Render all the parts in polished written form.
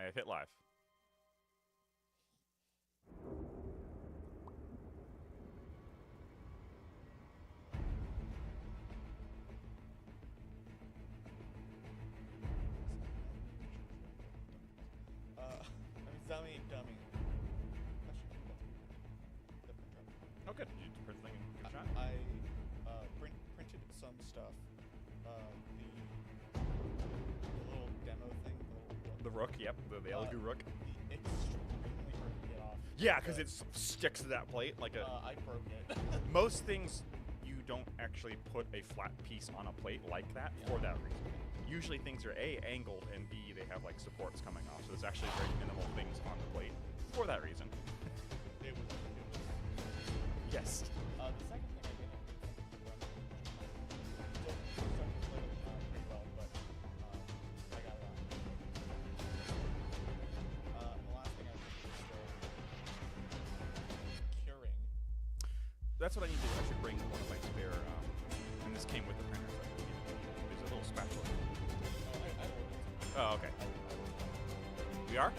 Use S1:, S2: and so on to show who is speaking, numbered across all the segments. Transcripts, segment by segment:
S1: I've hit live.
S2: Dummy.
S1: Oh, good. Did you print the thing in good shot?
S2: I printed some stuff. The little demo thing.
S1: The rook, yep. The Elegoo rook.
S2: Extremely hard to get off.
S1: Yeah, because it sticks to that plate like a...
S2: I broke it.
S1: Most things, you don't actually put a flat piece on a plate like that for that reason. Usually things are A, angled, and B, they have like supports coming off. So there's actually very minimal things on the plate for that reason.
S2: It was
S1: Yes.
S2: the second thing I did, pretty well, but I got it on. And the last thing I did was still curing.
S1: That's what I need to do. I should bring one of my spare, and this came with the printer, so there's a little spatula. Oh, okay. We are?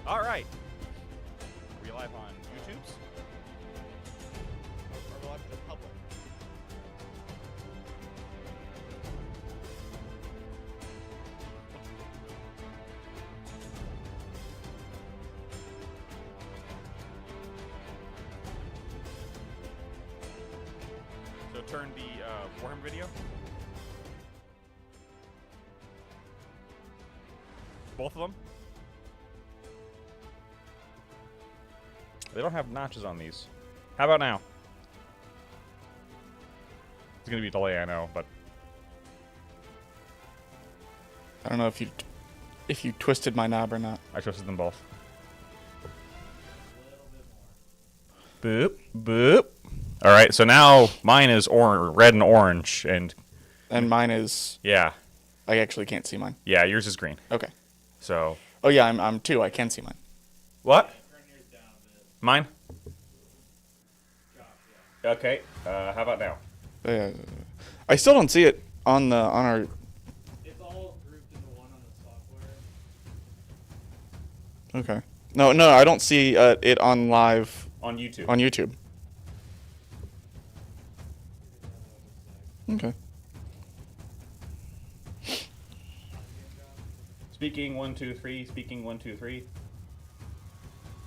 S1: All right. Are we live on YouTube's?
S2: Are we live to the public?
S1: So turn the Warhammer video. Both of them? They don't have notches on these. How about now? It's gonna be a delay, I know, but
S3: I don't know if you twisted my knob or not.
S1: I twisted them both. Boop, boop. All right, so now mine is red and orange, and
S3: mine is...
S1: yeah,
S3: I actually can't see mine.
S1: yeah, yours is green.
S3: Okay.
S1: So
S3: Oh yeah, I'm 2. I can see mine.
S1: what? Mine? Okay. How about now?
S3: I still don't see it on our...
S4: It's all grouped into one on the software.
S3: Okay. No, I don't see it on live
S1: On YouTube.
S3: on YouTube. Okay.
S1: Speaking 1 2 3. Speaking 1 2 3.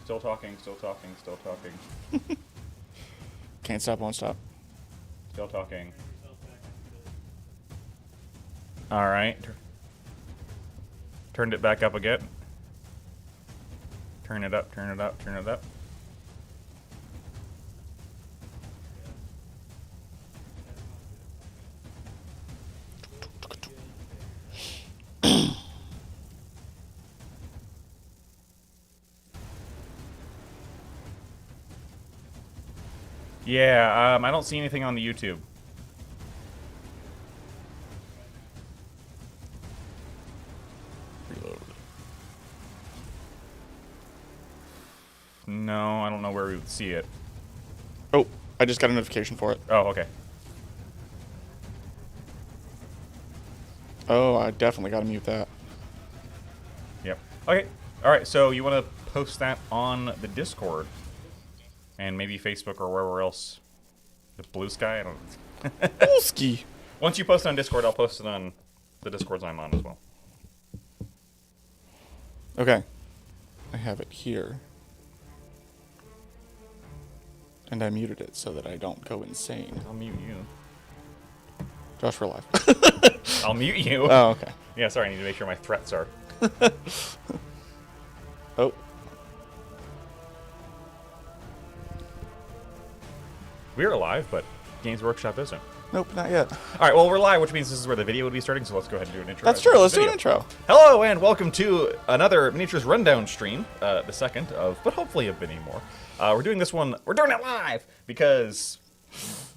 S1: Still talking. Still talking. Still talking.
S3: Can't stop, won't stop.
S1: Still talking. All right. Turned it back up again. Turn it up. Turn it up. Turn it up. Yeah, I don't see anything on the YouTube.
S3: Reload.
S1: No, I don't know where we would see it.
S3: Oh, I just got a notification for it.
S1: Oh, okay.
S3: Oh, I definitely got to mute that.
S1: Yep. Okay. All right. So you want to post that on the Discord, and maybe Facebook or wherever else. The Blue Sky. I don't.
S3: Wolski.
S1: Once you post it on Discord, I'll post it on the Discords I'm on as well.
S3: Okay. I have it here. And I muted it so that I don't go insane.
S1: I'll mute you.
S3: Josh, we're live.
S1: I'll mute you.
S3: Oh, okay.
S1: Yeah. Sorry. I need to make sure my threats are.
S3: Oh.
S1: We're live, but Games Workshop isn't.
S3: Nope, not yet.
S1: All right, well, we're live, which means this is where the video would be starting, so let's go ahead and do an intro.
S3: That's true. Let's do an intro.
S1: Hello, and welcome to another Miniatures Rundown stream, the second of, but hopefully of many more. We're doing this one, we're doing it live, because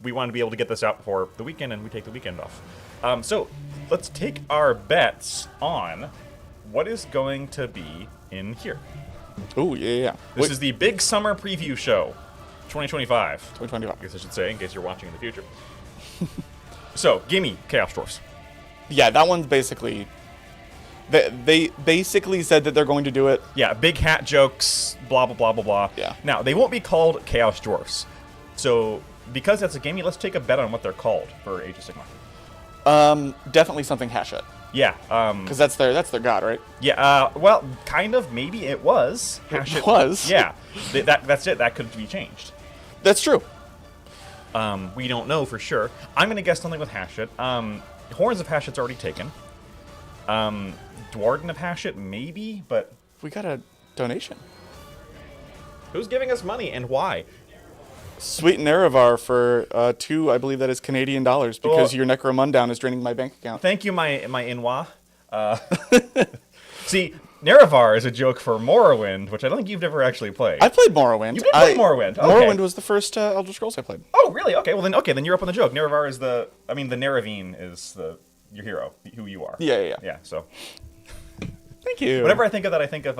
S1: we want to be able to get this out before the weekend, and we take the weekend off. So, let's take our bets on what is going to be in here.
S3: Oh, yeah.
S1: This is the Big Summer Preview Show, 2025.
S3: 2025.
S1: I guess I should say, in case you're watching in the future. So, gimme Chaos Dwarfs.
S3: Yeah, that one's basically They basically said that they're going to do it.
S1: Yeah, big hat jokes, blah, blah, blah, blah, blah.
S3: Yeah.
S1: Now, they won't be called Chaos Dwarfs. So, because that's a game, let's take a bet on what they're called for Age of Sigmar.
S3: Definitely something Hachette.
S1: Yeah.
S3: Because that's their god, right?
S1: Yeah, well, kind of, maybe it was.
S3: It was.
S1: Yeah. That's it. That could be changed.
S3: That's true.
S1: We don't know for sure. I'm going to guess something with Hachette. Horns of Hachette's already taken. Dwarden of Hachette, maybe, but...
S3: We got a donation.
S1: Who's giving us money and why?
S3: Sweet Nerevar for 2, I believe that is Canadian dollars, because
S1: Well-
S3: your Necromundown is draining my bank account.
S1: Thank you, my Inwa. See, Nerevar is a joke for Morrowind, which I don't think you've ever actually played.
S3: I played Morrowind.
S1: You did play Morrowind, okay.
S3: Morrowind was the first Elder Scrolls I played.
S1: Oh, really? Okay, well then you're up on the joke. Nerevar is the Neravine is your hero, who you are.
S3: Yeah.
S1: Yeah, so...
S3: Thank you.
S1: Whenever I think of that, I think of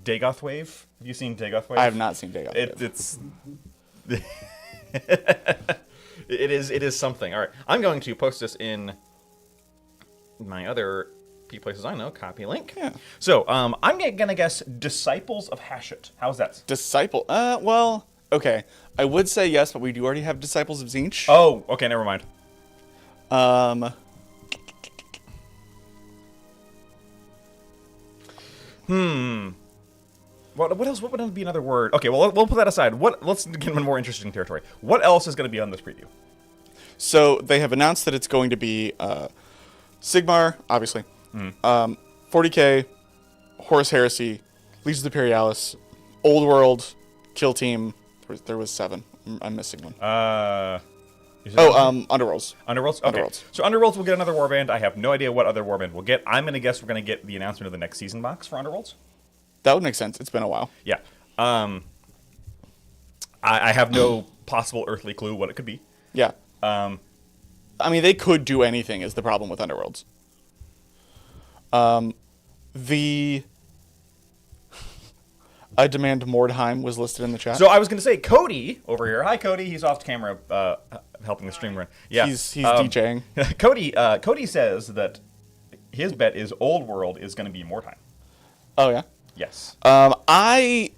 S1: Dagoth Wave. Have you seen Dagoth Wave?
S3: I have not seen Dagoth.
S1: It's it is something. All right, I'm going to post this in my other places I know. Copy link.
S3: Yeah.
S1: So I'm gonna guess Disciples of Hachette. How's that?
S3: Disciple. Well, okay. I would say yes, but we do already have Disciples of Tzeentch.
S1: Oh, okay, never mind. What else? What would be another word? Okay, well we'll put that aside. Let's get into more interesting territory. What else is going to be on this preview?
S3: So they have announced that it's going to be Sigmar, obviously, 40k, Horus Heresy, Legions Imperialis, Old World, Kill Team. There was 7. I'm missing one. Underworlds.
S1: Underworlds? Okay.
S3: Underworlds.
S1: So Underworlds will get another warband. I have no idea what other warband we'll get. I'm going to guess we're going to get the announcement of the next season box for Underworlds.
S3: That would make sense. It's been a while.
S1: Yeah. I have no possible earthly clue what it could be.
S3: Yeah. I mean, they could do anything is the problem with Underworlds. I Demand Mordheim was listed in the chat.
S1: So I was going to say, Cody over here. Hi, Cody. He's off camera helping the stream run. Yeah.
S3: He's DJing.
S1: Cody says that his bet is Old World is going to be Mordheim.
S3: Oh, yeah?
S1: Yes.
S3: I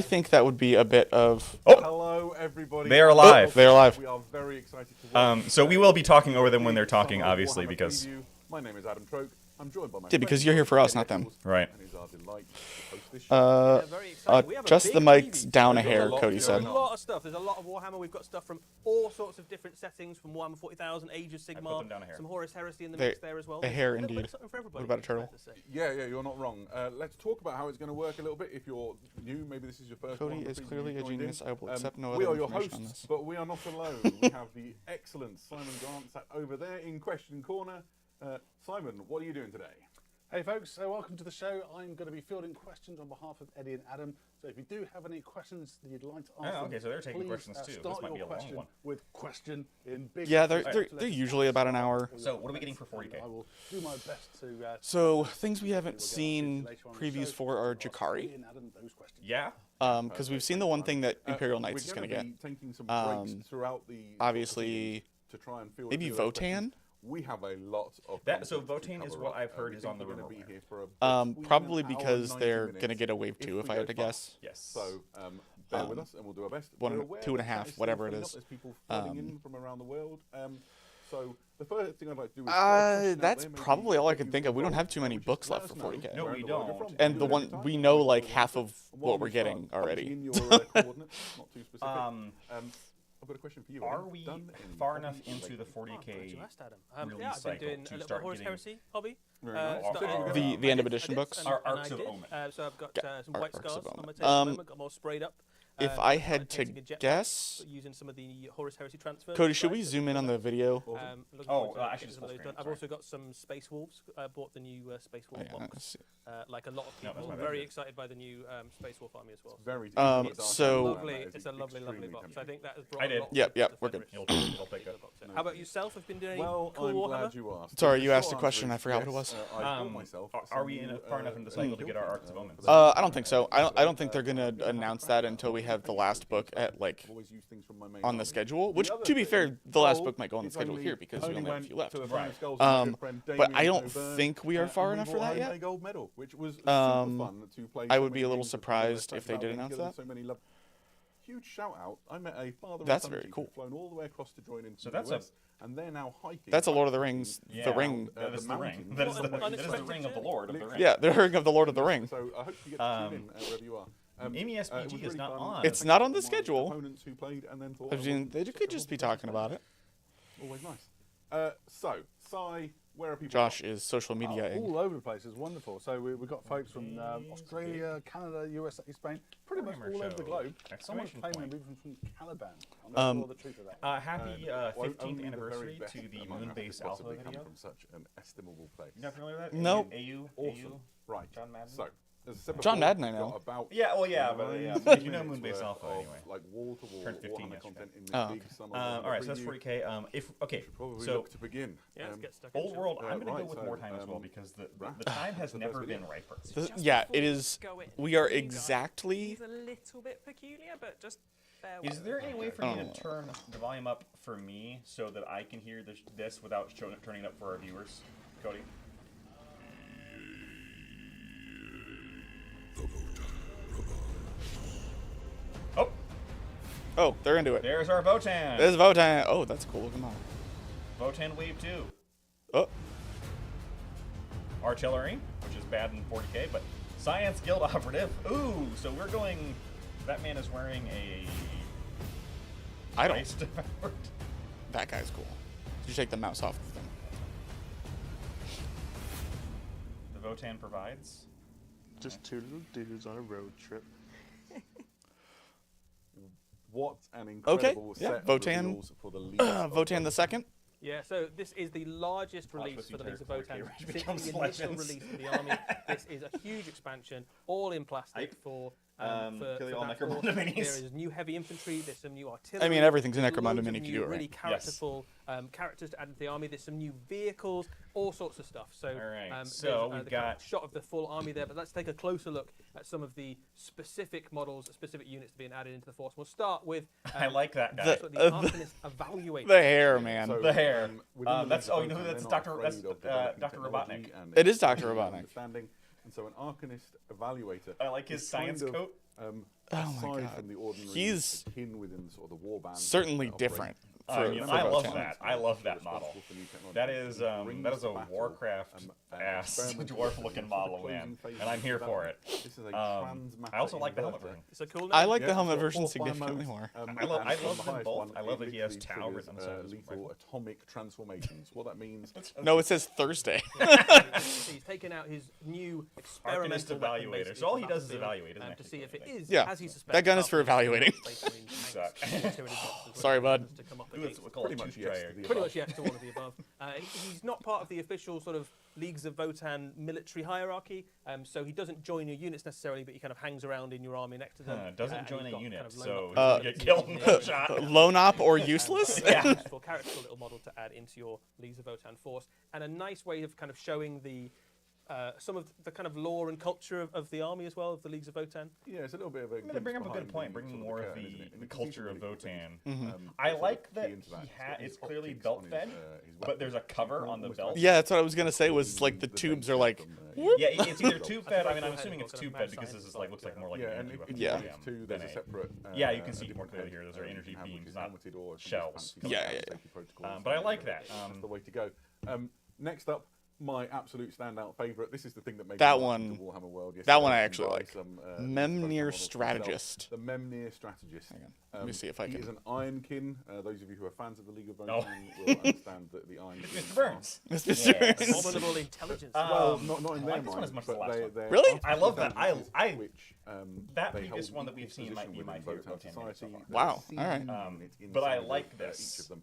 S3: think that would be a bit of...
S1: Oh,
S2: Hello, everybody.
S1: they are live.
S3: They're live.
S2: We are very excited to welcome
S1: So we will be talking over them when they're talking, obviously,
S2: Warhammer
S1: because...
S2: preview. My name is Adam Troke. I'm joined by my
S3: Yeah, because
S2: friend,
S3: you're here for us, not
S2: Nick
S3: them.
S2: Nichols,
S1: Right.
S2: And it's our delight to host this show.
S5: Very exciting. We have a
S3: Just the
S5: big
S3: mics
S5: preview.
S3: down a
S2: There's a
S3: hair,
S2: lot
S3: Cody
S2: going
S3: said.
S5: There's a lot of stuff. There's a lot of Warhammer. We've got stuff from all sorts of different settings, from Warhammer 40,000, Age of Sigmar,
S1: them down a hair.
S5: some Horus Heresy in the
S3: They-
S5: mix there as well.
S3: a
S5: There's
S3: hair
S5: little bit
S3: indeed.
S5: of something for everybody,
S3: What about a
S5: it's fair
S3: turtle?
S5: to say.
S2: Yeah, you're not wrong. Let's talk about how it's going to work a little bit. If you're new, maybe this is your first
S3: Cody
S2: Warhammer
S3: is
S2: preview
S3: clearly
S2: you've
S3: a
S2: joined
S3: genius.
S2: in.
S3: I will accept no
S2: We
S3: other
S2: are your
S3: information on
S2: hosts,
S3: this.
S2: but we are not alone. We have the excellent Simon Grant sat over there in question corner. Simon, what are you doing today?
S6: Hey folks, so welcome to the show. I'm going to be fielding questions on behalf of Eddie and Adam. So if you do have any questions that you'd like to ask
S1: okay, so they're taking
S6: please,
S1: questions too. This
S6: Start
S1: might be
S6: your
S1: a long
S6: question
S1: one.
S6: with question in big.
S3: Yeah,
S6: letters.
S3: they're
S6: Let's
S3: usually about an hour.
S1: So what are we getting for 40K?
S6: I will do my best to.
S3: So things we haven't
S6: we'll get
S3: seen
S6: onto later on in the
S3: previews
S6: show.
S3: for are
S6: I'll ask
S3: Jakari.
S6: Eddie and Adam those questions.
S1: Yeah?
S3: Because we've seen the one thing that Imperial Knights is
S2: We're
S3: going to get.
S2: be taking some breaks throughout the
S3: Obviously,
S2: to try and field
S3: maybe
S2: a few of those
S3: Votan?
S2: questions. We have a lot of
S1: So
S2: content to
S1: Votan is
S2: cover
S1: what
S2: up.
S1: I've heard
S2: We
S1: is
S2: think
S1: on the
S2: we're gonna
S1: rumor
S2: be
S1: mill.
S2: here for between
S3: probably
S2: an hour and
S3: because
S2: 90
S3: they're
S2: minutes
S3: going to get a wave
S2: if
S3: 2
S2: we
S3: if I
S2: go
S3: had to
S2: fast.
S3: guess.
S1: Yes.
S2: So bear with us and we'll do our best.
S3: one
S2: We're
S3: and-
S2: aware
S3: 2.5,
S2: that it's
S3: whatever it
S2: filling up.
S3: is.
S2: There's people flooding in from around the world. So the first thing I'd like to do is throw a question out
S3: That's
S2: there, maybe
S3: probably all I
S2: get
S3: can
S2: you
S3: think of. We don't have
S2: involved,
S3: too many
S2: just
S3: books
S2: let
S3: left
S2: us
S3: for
S2: know
S3: 40K.
S1: No,
S2: where
S1: we
S2: in the world you're
S1: don't.
S2: from.
S3: And
S2: We
S3: the
S2: do it
S3: one
S2: every time.
S3: we know
S2: We'll
S3: like
S2: do it
S3: half
S2: every
S3: of
S2: time.
S3: what we're
S2: we
S3: getting
S2: start,
S3: already.
S2: punching in your coordinates, not too specific. I've got a question for you.
S1: Are
S2: Have you
S1: we
S2: done any
S1: far enough
S2: hobbies
S1: into the
S2: lately?
S5: Oh, glad
S1: 40K?
S5: you asked, Adam.
S1: release
S5: Yeah, I've been
S1: cycle
S5: doing
S1: to
S5: a little bit
S1: start
S5: of Horus
S1: getting-
S5: Heresy hobby.
S2: Very nice.
S5: Started-
S2: So you
S5: I
S2: get
S3: The
S5: did,
S3: end of
S5: I
S3: edition
S5: did,
S3: books?
S5: and-
S1: Our
S5: and
S1: Arcs
S5: I
S1: of
S5: did.
S1: Omen.
S5: So I've got some
S3: Ar-
S5: white
S3: Arcs of
S5: scars on
S3: Omen.
S5: my table at the moment, got them all sprayed up.
S3: If
S5: So
S3: I
S5: I'm
S3: had to
S5: taking a jetpack,
S3: guess,
S5: using some of the Horus Heresy transfers.
S3: Cody, should we zoom in on the video?
S5: Looking
S1: Oh,
S5: forward to
S1: actually
S5: getting
S1: it's
S5: some of
S1: full
S5: those done.
S1: screen,
S5: I've
S1: sorry.
S5: also got some Space Wolves. I bought the new Space
S3: Oh,
S5: Wolf
S3: yeah,
S5: box.
S3: let's see.
S5: like a lot of
S1: No,
S5: people,
S1: that's my
S5: very
S1: bad.
S5: excited by the new Space Wolf army as well.
S2: Very
S3: so-
S5: It's a lovely box.
S2: tempting.
S5: I think that has brought
S1: I did.
S5: a lot of
S3: Yep,
S5: people
S3: yep,
S5: to
S3: we're
S5: favourite
S3: good.
S1: He'll take it.
S5: box set. How about yourself? Have you been doing any
S2: Well,
S5: cool
S2: I'm
S5: Warhammer?
S2: glad you asked.
S3: Sorry,
S2: The
S3: you asked
S2: short
S3: a question,
S2: answer
S3: I forgot
S2: is
S3: what it was.
S2: yes, I bought myself
S1: Are
S2: some
S1: we
S2: new,
S1: far enough in the cycle to get our Arcs of Omens?
S3: I don't think so. I don't think they're gonna announce that until we have the last book at like
S2: always use things from my main
S3: on the
S2: army.
S3: schedule. Which,
S2: other
S3: to be fair,
S2: thing,
S3: the last
S2: Cole
S3: book might go on the
S2: is
S3: schedule
S2: only-
S3: here because we only have a
S2: went
S3: few left.
S2: to the Flying
S1: Right.
S2: Skulls with my good friend
S3: But I
S2: Damien
S3: don't
S2: O'Byrne,
S3: think we are far
S2: and
S3: enough for
S2: brought
S3: that
S2: home
S3: yet.
S2: a gold medal, which was super
S3: Um,
S2: fun to play.
S3: I
S2: so
S3: would be
S2: many
S3: a little
S2: games with
S3: surprised
S2: people,
S3: if they did
S2: and
S3: announce
S2: together
S3: that.
S2: so many huge shout out! I met a father. and
S3: That's
S2: son
S3: very
S2: team
S3: cool.
S2: who've flown all the way across to join in.
S1: So
S2: from
S1: that's
S2: the
S1: a-
S2: US, and they're now hiking.
S3: That's a Lord of the Rings.
S1: Yeah,
S3: The ring.
S1: That is the ring.
S2: mountains.
S1: That is
S5: What
S1: the,
S5: an
S1: that is the
S5: unexpected
S1: ring of the
S5: journey.
S1: Lord of the Ring.
S3: Yeah, the ring of the Lord of the Ring.
S2: So I hope you get to tune in wherever you are.
S1: Amy
S2: it was
S1: SPG is
S2: really
S1: not
S2: fun.
S1: on.
S3: It's not on the
S2: My
S3: schedule.
S2: Opponents who played and then thought,
S3: I mean, they could just be talking about it.
S2: Always nice. So, Sai, where are people?
S3: Josh is social media.
S6: All over the place. It's wonderful. So we've got folks from Australia, Canada, USA, Spain, pretty much
S1: Warhammer
S6: all over the
S1: Show!
S6: globe. Someone's
S1: Exclamation
S6: claiming
S1: point.
S6: even from Caliban. I'm not sure the truth of that.
S1: Happy
S2: Only
S1: 15th
S2: the very
S1: anniversary
S2: best
S1: to the
S2: among us
S1: Moonbase
S2: could possibly
S1: Alpha
S2: come
S1: video.
S2: from such an estimable place.
S1: You're not familiar with that?
S3: Nope.
S1: AU?
S2: Awesome. Right.
S1: John Madden?
S2: So, as I said
S3: John
S2: before,
S3: Madden, I
S2: we've
S3: know.
S2: got About
S1: Yeah, well, yeah, but
S2: 9
S1: yeah,
S2: minutes
S1: you know
S2: worth
S1: Moonbase Alpha
S2: of,
S1: anyway.
S2: Like wall-to-wall
S1: Turned 15
S2: Warhammer
S1: yesterday.
S2: content in this
S3: Oh,
S2: big
S3: okay.
S2: summer
S1: All right, so that's
S2: preview.
S1: 40k. Okay,
S2: Probably
S1: so
S2: look to begin.
S5: Yeah, let's get stuck
S1: Old
S5: into it.
S1: World. I'm going to
S2: right,
S1: go with
S2: so,
S1: more time as well because the
S2: Wrath.
S1: time has
S2: The
S1: never
S2: first
S1: been
S2: video.
S1: riper.
S3: This-
S7: Just
S3: yeah,
S7: before
S3: it
S7: you
S3: is.
S7: go in,
S3: We are
S7: you guys,
S3: exactly.
S7: He's a little bit peculiar, but just bear
S1: Is
S7: with
S1: there
S7: it.
S1: any way for you
S3: Oh.
S1: to turn the volume up for me so that I can hear this without turning it up for our viewers, Cody? Oh,
S3: Oh, they're into it.
S1: there's our Votan.
S3: There's Votan. Oh, that's a cool looking model.
S1: Votan Wave 2.
S3: Oh,
S1: Artillery, which is bad in 40k, but Science Guild Operative. Ooh, so we're going. That man is wearing a.
S3: I don't.
S1: Ice devoured.
S3: That guy's cool. Did you take the mouse off the thing?
S1: The Votan provides.
S8: Just two little dudes on a road trip.
S2: What an incredible
S3: yeah,
S2: set of
S3: Votan.
S2: reveals for the League of
S3: Votan the second.
S5: Yeah, so this is the largest release
S1: Watch
S5: for the
S1: this
S5: Leagues of
S1: entire
S5: Votan
S1: 40K range
S5: since
S1: becomes
S5: the initial
S1: Legends.
S5: release of the army. This is a huge expansion, all in plastic for
S1: kill you all
S5: that force.
S1: Necromunda minis.
S5: There is new heavy infantry. There's some new artillery.
S3: I mean, everything's a
S5: there's
S3: Necromunda
S5: loads of
S3: mini if you
S5: new,
S3: do it right.
S5: really
S1: Yes.
S5: characterful characters to add to the army. There's some new vehicles, all sorts of stuff. So,
S1: right, so
S5: there's,
S1: we've
S5: the kind of
S1: got-
S5: shot of the full army there. But let's take a closer look at some of the specific models, specific units being added into the force. We'll start with.
S1: I like that guy.
S5: That's what the Arcanist evaluator.
S3: The hair, man.
S2: So,
S1: The hair.
S2: within the
S1: That's-
S2: League of
S1: oh, you know who
S2: Votan,
S1: that's
S2: they're
S1: Dr.
S2: not
S1: that's,
S2: afraid of developing
S1: Dr.
S2: technology
S1: Robotnik.
S2: and
S3: It is Dr.
S2: expertise and
S3: Robotnik.
S2: Understanding. And so an Arcanist evaluator.
S1: I like his
S2: is
S1: science
S2: kind of,
S1: coat.
S3: Oh my
S2: aside
S3: God.
S2: from the ordinary
S3: He's
S2: akin within sort of the war band
S3: certainly
S2: that
S3: different.
S1: I mean,
S3: for
S1: I love
S3: Votan.
S1: that. I love that
S2: Responsible
S1: model.
S2: for new technology.
S1: That is
S2: He brings
S1: that is
S2: to
S1: a
S2: battle,
S1: Warcraft ass
S2: experimental
S1: dwarf-looking
S2: weapons
S1: model,
S2: for the
S1: man,
S2: closing
S1: and I'm here
S2: phases of
S1: for it.
S2: development. This is a
S1: I also like the
S2: transmatter
S1: helmet
S2: inverter.
S1: version.
S5: It's a cool name.
S3: I like
S2: Yeah,
S3: the helmet
S2: so
S3: version
S2: all fire
S3: significantly
S2: modes,
S3: more.
S1: I love
S2: and
S1: them
S2: from the
S1: both.
S2: highest one,
S1: I love that
S2: it
S1: he has
S2: literally
S1: Tau written on the side of
S2: triggers,
S1: his
S2: lethal
S1: rifle.
S2: atomic transformations. What that means
S3: No, it says Thursday.
S5: He's taken out his new
S1: Arcanist
S5: experimental weapon,
S1: evaluator.
S5: basically,
S1: So all
S5: to
S1: he does is
S5: battlefield,
S1: evaluate, isn't it?
S5: to see if it is
S3: Yeah,
S5: as he suspects.
S3: that gun is for evaluating. Sorry, bud.
S1: It's called
S2: pretty
S1: a
S2: much
S1: two
S2: yes
S1: strider.
S2: to the
S5: Pretty much yes to all of the above. He's not part of the official sort of Leagues of Votan military hierarchy, so he doesn't join your units necessarily, but he kind of hangs around in your army next to them.
S1: Doesn't
S5: and
S1: join
S5: you've
S1: a
S5: got
S1: unit,
S5: kind of
S1: so
S5: lone
S1: you get killed in one shot.
S3: Lone op or useless?
S1: Yeah.
S5: useful character little model to add into your Leagues of Votan force, and a nice way of kind of showing the some of the kind of lore and culture of the army as well, of the Leagues of Votan.
S2: Yeah, it's a little bit of a.
S1: I'm gonna bring up a good
S2: glimpse
S1: point,
S2: behind
S1: bringing
S2: the
S1: more
S2: sort
S1: of
S2: curtain, isn't it? And
S1: the
S2: you can see
S1: culture of
S2: some really cool
S1: Votan.
S2: things.
S1: I
S2: sort
S1: like
S2: of
S1: that
S2: key into that.
S1: he
S2: He's got
S1: it's
S2: his
S1: clearly
S2: optics
S1: belt
S2: on his,
S1: fed,
S2: his
S1: but there's a
S2: weapons.
S1: cover
S2: You
S1: on the
S2: almost
S1: belt.
S2: like
S3: Yeah, that's what I was gonna say. Was like the
S2: the
S3: tubes
S2: base
S3: are like.
S2: from,
S1: Yeah, it's either tube fed. I mean, I'm
S5: Head
S1: assuming
S5: or
S1: it's
S5: kind of
S1: tube fed
S5: mad
S1: because this
S5: science
S1: is like looks like more like
S2: yeah,
S1: an
S2: and
S1: energy weapon.
S2: if
S3: Yeah.
S2: you go to, there's a separate.
S1: Yeah, you can see
S2: different
S1: more clearly
S2: head,
S1: here. Those are
S2: you
S1: energy
S2: can have,
S1: beams,
S2: which is
S1: not
S2: helmeted or some
S1: shells.
S2: fancy
S3: Yeah, yeah,
S2: safety protocols.
S1: But I like that.
S2: That's the way to go. Next up, my absolute standout favourite. This is the thing that made
S3: That
S2: me
S3: one-
S2: into Warhammer World.
S3: that one I
S2: Yesterday,
S3: actually
S2: buy
S3: like.
S2: some,
S3: Memnir
S2: models myself.
S3: Strategist.
S2: The Memnir Strategist.
S3: Hang on. Let me see if I
S2: He
S3: can-
S2: is an Ironkin. Those of you who are fans of the League of Votan
S1: Oh.
S2: will understand that the Ironkin.
S1: Mr. Burns.
S3: It's Mr.
S1: Yes.
S3: Burns.
S5: Abominable intelligence.
S2: Well, not in
S1: I
S2: their
S1: like this one
S2: mind,
S1: as much as
S2: but
S1: the last one.
S2: they're
S3: Really?
S1: I love that.
S2: intelligences which,
S1: that
S2: they
S1: previous
S2: hold
S1: one that
S2: equal
S1: we've seen might
S2: position
S1: be my
S2: within
S1: favorite
S2: Votan
S1: Votan unit so
S2: society.
S1: far.
S2: They're
S3: Wow,
S2: seen
S3: all right.
S2: in its
S1: But I
S2: inside
S1: like
S2: of,
S1: this.
S2: Each of them.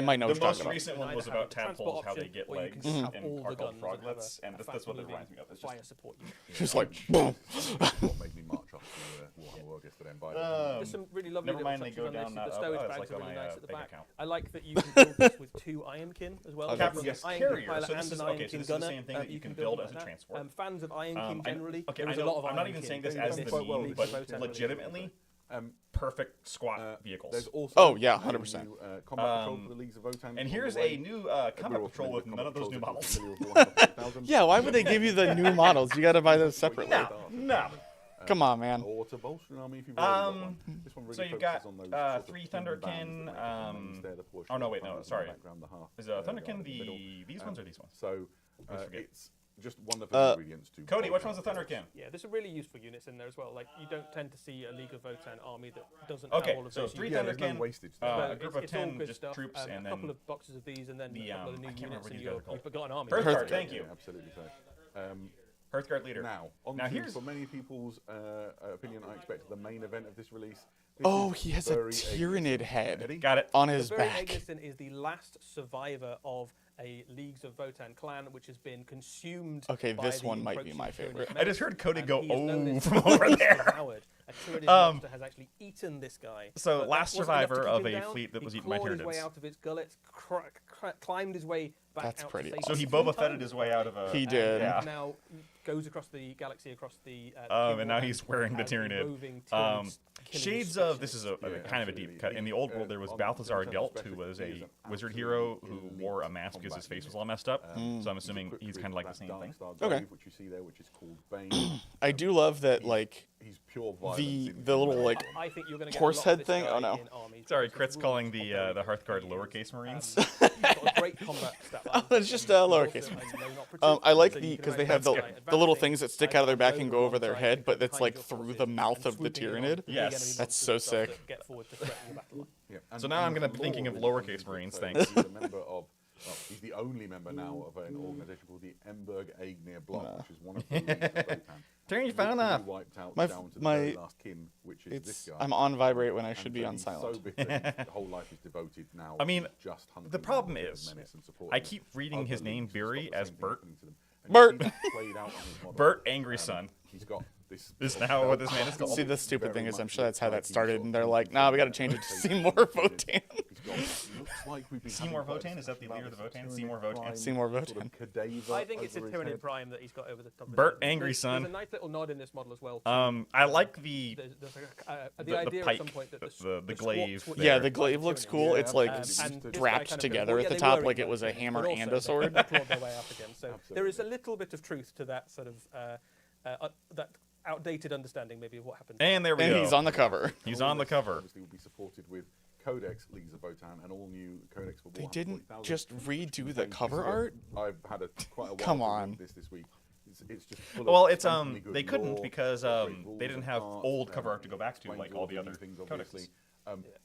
S3: might know
S1: The
S3: what you're
S1: most
S3: talking about.
S1: recent
S5: You
S1: one
S5: can
S1: was
S5: either have
S1: about
S5: the transport
S1: tadpoles, how they
S5: option,
S1: get
S5: or you
S1: legs,
S5: can have
S1: and
S5: all
S1: are
S5: the
S1: called
S5: guns and have
S1: froglets,
S5: a
S1: and that's what it
S5: fast-moving
S1: reminds me of. It's
S5: fire
S1: just
S5: support unit.
S3: Just like boom.
S2: What made me march off to Warhammer World yesterday and buy them.
S5: There's some really lovely
S1: never
S5: little
S1: mind, they
S5: touches
S1: go
S5: on this.
S1: down
S5: The
S1: that-
S5: stowage
S1: it's
S5: bags
S1: like
S5: are
S1: on
S5: really
S1: my,
S5: nice at the
S1: bank
S5: back.
S1: account.
S5: I like that you can build this with 2 Ironkin as well.
S3: Okay.
S5: You've got
S1: Yes,
S5: an Ironkin
S1: carrier.
S5: pilot
S1: So this
S5: and
S1: is
S5: an
S1: okay. So
S5: Ironkin
S1: this is the
S5: gunner.
S1: same thing that you can
S5: build
S1: build as a
S5: like that.
S1: transport.
S5: Fans of Ironkin generally.
S1: Okay,
S5: there
S1: I
S5: is
S1: know,
S5: a lot of
S1: I'm not
S5: Ironkin.
S1: even saying this
S2: They've
S1: as
S2: done
S1: the
S2: quite well
S1: meme,
S2: with
S1: but
S2: this.
S1: legitimately, perfect squat vehicles.
S2: There's also
S3: Oh, yeah,
S2: a
S3: 100%.
S2: new, combat patrol for the Leagues of Votan.
S1: And here's a new combat patrol with none of those new models.
S3: Yeah, why would they give you the new models? You got to buy those separately.
S1: No.
S3: Come on, man.
S2: Or to bolster an army if you've already got one. This one really
S1: So you
S2: focuses
S1: got
S2: on those sort of
S1: 3
S2: thin bands
S1: Thunderkin.
S2: that make the main stair, the portion
S1: Oh no,
S2: of
S1: wait, no,
S2: Thunders in
S1: sorry.
S2: the background, the half,
S1: Is
S2: guard
S1: Thunderkin
S2: in the middle.
S1: these ones or these ones?
S2: So
S1: forget.
S2: it's just wonderful ingredients to.
S1: Cody,
S2: bolt
S1: which one's
S2: out.
S1: the Thunderkin?
S5: Yeah, there's some really useful units in there as well. Like, you don't tend to see a League of Votan army that doesn't
S1: Okay,
S5: have all of
S1: so
S5: those
S1: 3
S5: units.
S2: Yeah, there's no
S1: Thunderkin,
S2: wastage there.
S1: a
S5: But
S1: group of
S5: it's all
S1: 10
S5: good
S1: just
S5: stuff.
S1: troops, and
S5: a couple
S1: then
S5: of boxes of these, and then
S1: the,
S5: a couple of the new
S1: I can't remember
S5: units,
S1: what
S5: and
S1: these guys are
S5: you've
S1: called.
S5: got an army.
S1: Hearthguard, thank you.
S2: Yeah, absolutely so.
S1: Hearthguard leader.
S2: Now,
S1: here's
S2: for many people's opinion, I expect the main event of this release.
S3: Oh, he has a Tyranid head
S1: got it.
S3: on his
S5: The Very
S3: back.
S5: Eggleston is the last survivor of a Leagues of Votan clan, which has been consumed.
S3: Okay,
S5: by
S3: this
S5: the
S3: one might be
S5: encroaching
S3: my
S5: Tyranid
S3: favorite.
S1: I just heard Cody
S5: and
S1: go,
S5: he is known
S1: "Oh,"
S5: as
S1: from over
S5: the
S1: there.
S5: Devoured. A Tyranid monster has actually eaten this guy.
S1: So,
S5: But that
S1: last
S5: wasn't enough to
S1: survivor
S5: keep
S1: of
S5: him
S1: a
S5: down.
S1: fleet that
S5: He
S1: was eaten by
S5: clawed his way
S1: Tyranids.
S5: out of its gullets, climbed his way back
S3: That's
S5: out to
S3: pretty
S5: safety.
S1: So he
S3: awesome.
S1: Boba Fetted his way out of a.
S3: He did.
S1: Yeah.
S5: Now goes across the galaxy, across the.
S1: And now he's wearing the
S5: as a
S1: Tyranid.
S5: roving Tyranid killing
S1: Shades of this is a
S2: Yeah,
S1: kind of a deep cut. In the old world, there was Balthazar Gelt, who was a wizard hero who wore a mask because his face was all messed up. So I'm assuming he's kind of like the same thing.
S3: Okay.
S2: Which you see there, which is called Bane.
S3: I do love that, like,
S2: He's pure violence.
S3: the little, like,
S5: I think you're going to get
S3: horse
S5: a lot
S3: head
S5: of this
S3: thing?
S5: guy
S3: Oh, no.
S5: in armies
S1: Sorry,
S5: because
S1: Crit's
S5: his
S1: calling
S5: rules
S1: the
S5: are very
S1: Hearthguard
S5: easy.
S1: lowercase marines.
S5: He's got a great combat stat line.
S3: That's just, lowercase. I like because they have the little things that stick out of their back and go over their head, but it's like through the mouth of the Tyranid.
S1: Yes.
S3: That's so sick.
S2: Yeah,
S1: So now I'm gonna be thinking of
S2: Lord
S1: lowercase
S2: is
S1: marines,
S2: also-
S1: thanks.
S2: He's a member of. Well, he's the only member now of an organisation called the Emberg Aegir Block, which is one of the leagues of Votan.
S1: Turn your phone
S2: Literally
S1: off.
S2: wiped out
S3: My-
S2: down to the
S3: my-
S2: very last kin, which is this guy.
S3: I'm on vibrate when I
S2: And
S3: should be
S2: so
S3: on
S2: he's
S3: silent.
S2: So bitter, his whole life is devoted now.
S1: I mean,
S2: to just hunting
S1: the problem
S2: down
S1: is,
S2: menace and supporting
S1: I
S2: them.
S1: keep reading
S2: Other
S1: his name
S2: leagues to stop
S1: Beery
S2: the
S1: as
S2: same thing
S1: Bert.
S2: happening to them. And you
S3: Bert.
S2: see that played out on his model.
S1: Bert Angry Son.
S2: He's got this.
S1: Is
S2: sort of
S1: now what
S2: belt
S1: this man is called.
S3: See, the stupid
S2: very
S3: thing is, I'm
S2: much
S3: sure that's how
S2: looks
S3: that
S2: like he's
S3: started,
S2: sort
S3: and
S2: of
S3: they're like,
S2: thinking
S3: nah, we got to
S2: about
S3: change it to
S2: it.
S3: Seymour
S2: He's
S3: Votan.
S2: got- looks like we've been
S1: Seymour
S2: having quite a
S1: Votan? Is that the leader of the
S2: about
S1: Votan?
S2: this
S1: Seymour
S2: Tyranid
S1: Votan.
S2: prime
S3: Seymour
S2: sort of
S3: Votan.
S2: cadaver
S5: I think it's a
S2: over his
S5: Tyranid
S2: head.
S5: Prime that he's got over the top of his
S1: Bert
S5: head.
S1: Angry Son.
S5: There's a nice little nod in this model as well.
S1: I like the
S5: There's the
S1: the
S5: idea
S1: pike,
S5: at some point that
S1: the
S5: squats
S1: glaive
S5: would-
S1: there.
S3: Yeah, the glaive looks cool.
S2: Yeah,
S3: It's like
S2: absolutely.
S5: and this guy
S3: strapped
S5: kind of
S3: together
S5: goes,
S3: at
S5: well,
S3: the
S5: yeah, they
S3: top
S5: were
S3: like it was a
S5: exactly,
S3: hammer
S5: but
S3: and
S5: also
S3: a sword.
S5: they clawed their way up again. So there is a
S2: Absolutely.
S5: little bit of truth to that sort of that outdated understanding maybe of what happened.
S1: And there we
S3: And
S1: go.
S3: he's on the cover.
S1: He's
S2: All
S1: on the
S2: this
S1: cover.
S2: Obviously, will be supported with Codex Leagues of Votan and all new Codex for
S3: They
S2: Warhammer
S3: didn't
S2: 40,000,
S3: just
S2: which
S3: redo
S2: is
S3: the
S2: amazing.
S3: cover
S2: This is
S3: art?
S2: I've had quite a while
S3: Come
S2: to read
S3: on.
S2: this week. It's just full
S1: Well,
S2: of
S1: it's
S2: stunningly good
S1: they couldn't
S2: lore,
S1: because
S2: great
S1: they
S2: rules
S1: didn't
S2: and
S1: have
S2: art,
S1: old cover art to go back to
S2: explains
S1: like all the
S2: new
S1: other
S2: things,
S1: codexes.
S2: obviously.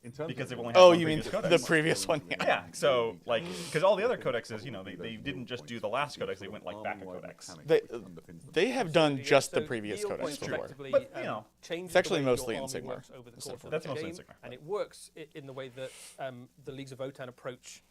S2: In terms
S1: Because
S2: of
S1: they've
S2: the
S1: only
S2: rules,
S1: had
S3: Oh,
S1: one
S3: you mean
S1: previous codex.
S3: the previous one? Yeah.
S1: Yeah, so like because all the other codexes, you know, they didn't just do the last codex; they went like back a codex.
S3: They have done just the
S5: So
S3: previous
S5: yield
S3: codex
S5: points
S3: before.
S5: effectively,
S1: But, you know,
S5: changes
S3: it's actually
S5: the way your
S3: mostly in
S5: army
S3: Sigmar,
S5: works over the
S3: except
S5: course
S3: for
S5: of
S1: That's
S5: the
S1: mostly in
S5: game,
S1: Sigmar.
S5: and it works in the way that the Leagues of Votan approach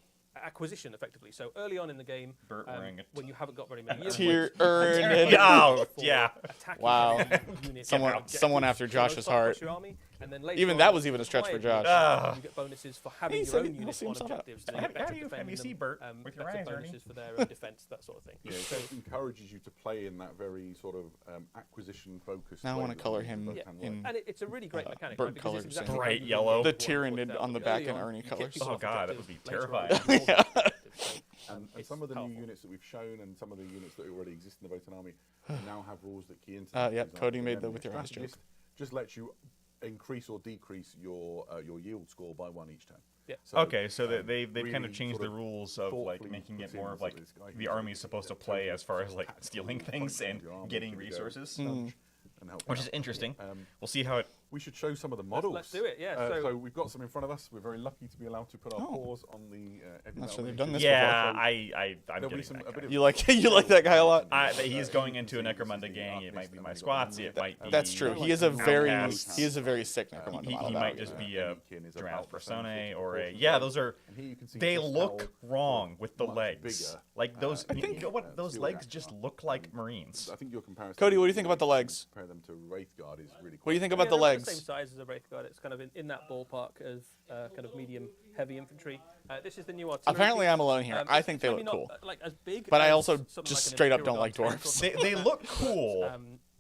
S5: acquisition effectively. So early on in the game,
S1: Bert wearing it.
S5: when you haven't got very many yield
S3: Tier
S5: points,
S3: earned.
S1: Oh,
S5: for
S1: yeah.
S5: attacking
S3: Wow.
S5: units
S3: Someone-
S5: and objectives
S3: someone after
S5: for the most
S3: Josh's
S5: part across
S3: heart.
S5: your army, and then later
S3: Even
S5: on,
S3: that was even a stretch for
S5: acquired
S3: Josh.
S5: units, you get bonuses for having
S3: He
S5: your
S3: said
S5: own
S3: he'll
S5: units
S3: see
S5: on
S3: himself out.
S5: objectives. So
S1: How
S5: you're better
S1: do you
S5: defending
S1: see
S5: them,
S1: Bert with your
S5: better
S1: eyes, Ernie?
S5: bonuses for their defense, that sort of thing.
S2: Yeah, it
S5: So
S2: just encourages you to play in that very sort of acquisition-focused.
S3: Now I
S2: way
S3: wanna
S2: that
S3: color
S2: Leagues of
S3: him
S2: Votan work.
S3: in
S5: and it's a really great mechanic.
S3: burnt
S5: right? Because it's
S3: colours.
S5: exactly
S1: Bright
S5: how you
S1: yellow.
S3: The
S5: work
S3: Tyranid
S5: out.
S3: on the
S5: Early
S3: back in
S5: on,
S3: Ernie
S5: you kick
S3: colours.
S5: people
S1: Oh,
S5: off
S1: God, that
S5: objectives,
S1: would be
S5: later on,
S1: terrifying.
S5: you get more objectives. So,
S2: And
S5: it's
S2: some of the
S5: powerful.
S2: new units that we've shown and some of the units that already exist in the Votan army now have rules that key into
S3: Yeah,
S2: them. For example,
S3: Cody made
S2: the
S3: the with your eyes
S2: strategist just lets you increase or decrease your yield score by 1 each turn.
S5: Yeah.
S2: So,
S1: Okay, so they've kind
S2: really
S1: of changed
S2: sort
S1: the rules of like
S2: thoughtfully
S1: making it
S2: puts
S1: more
S2: in
S1: of
S2: sort
S1: like
S2: this guy
S1: the
S2: who's
S1: army's supposed to play as far as like stealing things and getting resources,
S2: and help
S1: which
S2: out.
S1: is interesting. We'll see how it.
S2: We should show some of the models.
S5: let's do it, yeah,
S2: So,
S5: so-
S2: we've got some in front of us. We're very lucky to be allowed to put our paws on the.
S3: Not sure they've done this
S1: Yeah,
S3: before.
S1: I'm
S2: There'll be
S1: getting
S2: some
S1: that
S2: a bit
S1: guy.
S2: of
S3: You like you like that guy a lot.
S1: He's going into a Necromunda gang. It might be my squats. It might be.
S3: That's true. He is a very
S1: Outcasts.
S3: he is a very sick Necromunda
S1: He
S3: model.
S1: might
S3: that
S1: just
S3: way.
S1: be a
S2: Anakin is
S1: Drow
S2: about the same
S1: Personae
S2: sort of
S1: or a.
S2: proportion.
S1: Yeah, those are.
S2: And here you can see
S1: They
S2: just
S1: look
S2: how
S1: wrong with the
S2: much
S1: legs.
S2: bigger,
S1: Like those. You know what? Those
S2: steel
S1: legs
S2: jackets
S1: just
S2: are.
S1: look like Marines.
S2: I think your comparison.
S3: Cody, what do you think about the legs?
S2: Compare them to Wraithguard is really.
S3: What do you think
S5: Yeah,
S3: about the
S5: they're the same
S3: legs?
S5: size as a Wraithguard. It's kind of in that ballpark of kind of medium heavy infantry. This is the new artillery.
S3: Apparently,
S5: piece.
S3: I'm alone here. I think they
S5: maybe
S3: look
S5: not,
S3: cool.
S5: Like as big.
S3: But I
S5: as
S3: also
S5: something
S3: just
S5: like an
S3: straight up
S5: Imperial
S3: don't like
S5: Guard tank or
S3: dwarves.
S5: something
S1: They look cool.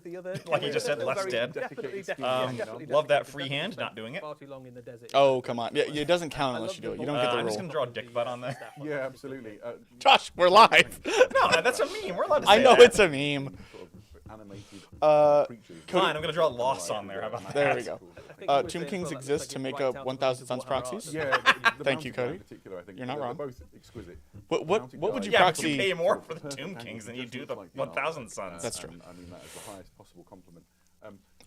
S5: of the other.
S1: Like you just said,
S5: Still
S1: less
S5: very-
S1: dead.
S5: Definitely,
S1: Love that
S5: dedicated.
S1: free hand,
S5: Definitely
S1: not doing it.
S5: Far too long in the desert.
S3: Oh, come on. Yeah, it doesn't count
S5: I
S3: unless
S5: love
S3: you do it.
S5: the
S3: You don't get the
S1: I'm just
S3: rule.
S1: gonna draw a dick butt on there.
S2: Yeah, absolutely.
S3: Josh, we're live.
S1: No, that's a meme. We're allowed to say
S3: I know
S1: that.
S3: it's a meme.
S2: Sort of animated creatures.
S1: Fine, I'm gonna draw loss on there. How about
S3: There
S1: that?
S3: we go.
S5: I think you were
S3: Tomb
S5: saying
S3: Kings
S5: as well, that
S3: exist
S5: looks
S3: to
S5: like
S3: make
S5: it
S3: up
S5: right
S3: 1,000
S5: down
S3: Suns
S5: to the Warhammer
S3: proxies.
S2: Yeah, the
S3: Thank you,
S2: Mountain Guy
S3: Cody.
S2: In particular, I think
S3: You're not
S2: they're
S3: wrong.
S2: both exquisite.
S3: What
S2: Mountain
S3: would
S2: Guy
S3: you
S1: Yeah, but
S3: proxy?
S1: you pay more for the
S2: perfect
S1: Tomb
S2: angle
S1: Kings than
S2: just
S1: you do
S2: looks
S1: the
S2: like,
S1: 1,000 Suns.
S3: That's true.
S2: And I mean that as the highest possible compliment.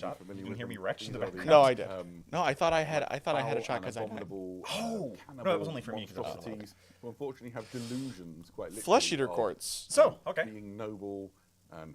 S1: shot.
S2: familiar
S1: You didn't
S2: with
S1: hear me
S2: them.
S1: retch in the
S2: These are
S1: background.
S3: No, I did.
S2: um,
S3: No, I thought I had a
S2: foul
S3: shot
S2: and
S3: because I died.
S2: abominable,
S1: Oh!
S2: cannibal
S1: No, it was only for me 'cause I was
S2: monstrosities who unfortunately have delusions, quite literally,
S3: Flesh eater
S2: of
S3: quartz.
S1: So, okay.
S2: being noble and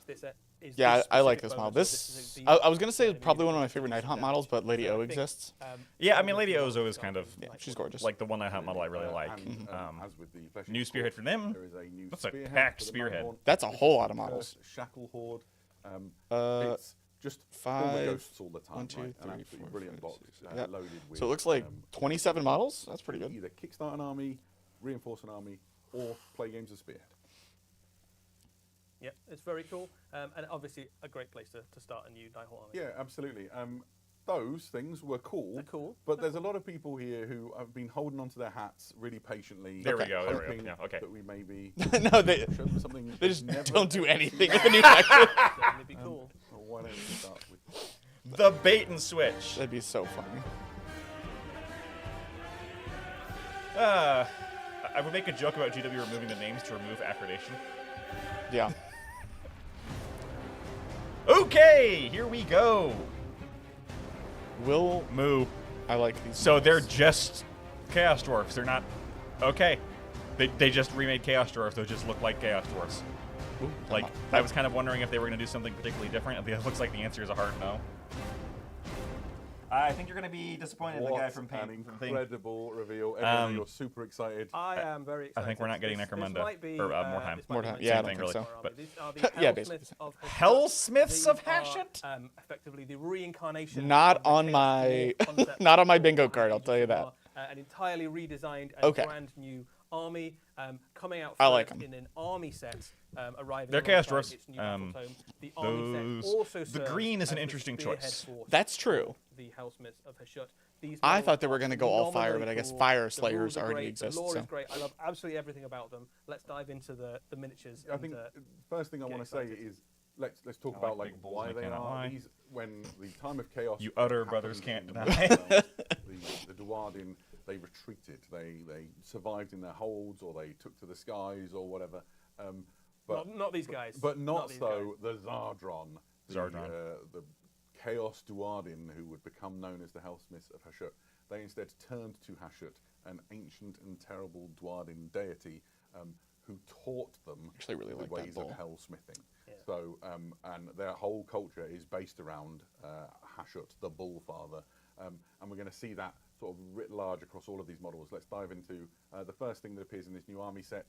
S5: it's this. Is
S3: Yeah,
S5: this
S3: I like
S5: specific
S3: this model.
S5: bonus, or
S3: This
S5: is the
S3: I was gonna say
S5: enemy
S3: probably one of my
S5: bonus
S3: favorite
S5: that
S3: Night Hunt
S5: damage?
S3: models, but Lady
S5: So
S3: O
S5: I think,
S3: exists.
S1: Yeah, I mean, Lady O is always kind of
S3: Yeah, she's gorgeous.
S1: like the one Night Hunt model I really like.
S2: And, as with the Flesh
S1: New
S2: Eaters
S1: spearhead
S2: Court,
S1: for them.
S2: There is a new
S1: That's a
S2: spearhead
S1: packed
S2: for the
S1: spearhead.
S2: Nighthaunt.
S3: That's a
S2: This
S3: whole
S2: is
S3: lot
S2: the
S3: of models.
S2: Cursed Shackle Horde. It's just all the
S3: 5,
S2: ghosts all the time.
S3: 1, 2,
S2: right? An
S3: 3,
S2: absolutely
S3: 4,
S2: brilliant
S3: 5,
S2: box
S3: 6, yeah.
S2: loaded with.
S3: So it looks like 27 models. That's pretty good.
S2: Either kickstart an army, reinforce an army, or play games of Spearhead.
S5: Yep, it's very cool, and obviously a great place to start a new Nighthawk army.
S2: Yeah, absolutely. Those things were cool.
S5: They're cool.
S2: But there's a lot of people here who have been holding onto their hats really patiently.
S1: There we go, there we go.
S2: hoping
S1: Yeah, okay.
S2: That we maybe
S3: No, they
S2: show them something.
S3: they just
S2: never
S3: don't do
S2: seen.
S3: anything with the new faction.
S5: Certainly be cool.
S2: Well, why don't we start with?
S1: The bait and switch.
S3: That'd be so funny.
S1: I would make a joke about GW removing the names to remove accreditation.
S3: Yeah.
S1: Okay, here we go.
S3: Will
S1: Moo.
S3: I like these?
S1: So they're
S3: models.
S1: just Chaos Dwarfs. They're not. Okay. They just remade Chaos Dwarfs. Those just look like Chaos Dwarfs.
S3: Ooh,
S1: Like, I was kind of wondering if they were going to do something particularly different. It looks like the answer is a hard no. I think you're going to be disappointed in the guy
S2: What
S1: from
S2: an
S1: Paint. From Thing.
S2: incredible reveal! Everyone, you're super excited.
S5: I am very excited.
S1: I think we're not getting
S5: This
S1: Necromunda.
S5: might be,
S1: Or, more time.
S5: this might
S3: More
S5: be
S3: time.
S5: my
S3: Yeah, I
S5: second
S3: don't think
S1: so,
S5: army.
S1: but-
S5: These are the
S3: Yeah,
S5: Hellsmiths
S3: basically.
S5: of Hashut.
S1: Hellsmiths
S5: These
S1: of
S5: are,
S1: Hashut?
S5: effectively the reincarnation.
S3: Not
S5: of the
S3: on
S5: Chaos
S3: my
S5: War concept
S3: not on my
S5: of
S3: bingo
S5: Warhammer
S3: card. I'll
S5: Age
S3: tell you
S5: of
S3: that.
S5: Sigmar, an entirely redesigned and
S3: Okay.
S5: brand new army coming out
S3: I like
S5: first
S3: 'em.
S5: in an army set, arriving.
S1: They're Chaos
S5: alongside
S1: Dwarfs.
S5: its new battle tome. The army
S1: those-
S5: set also
S1: the
S5: serves
S1: green is an
S5: as the
S1: interesting
S5: spearhead
S1: choice.
S5: force
S3: That's true.
S5: for The Hellsmiths of Hashut. These
S3: I
S5: models
S3: thought they were
S5: are
S3: gonna go all fire,
S5: phenomenally
S3: but I guess
S5: cool.
S3: Fire
S5: The
S3: Slayers
S5: rules are
S3: already
S5: great.
S3: exist,
S5: The lore
S3: so.
S5: is great. I love absolutely everything about them. Let's dive into the miniatures.
S2: I
S5: and,
S2: think first thing I
S5: get
S2: want to say
S5: excited.
S2: is let's talk
S1: I
S2: about
S1: like
S2: like
S1: big bulls
S2: why
S1: and I
S2: they
S1: cannot
S2: are
S1: lie.
S2: these when the time of chaos.
S1: You utter
S2: happened
S1: brothers
S2: in
S1: can't
S2: the
S1: deny.
S2: North, the Duardin, they retreated. They survived in their holds, or they took to the skies, or whatever. But
S5: not these guys.
S2: But not
S5: these
S2: so
S5: guys.
S2: the Zardron, the Chaos Duardin, who would become known as the Hellsmiths of Hashut. They instead turned to Hashut, an ancient and terrible Duardin deity who taught them
S3: Actually really
S2: the
S3: like that
S2: ways of
S3: bull.
S2: hellsmithing.
S5: Yeah.
S2: So, and their whole culture is based around Hashut, the Bull Father. And we're going to see that sort of writ large across all of these models. Let's dive into the first thing that appears in this new army set.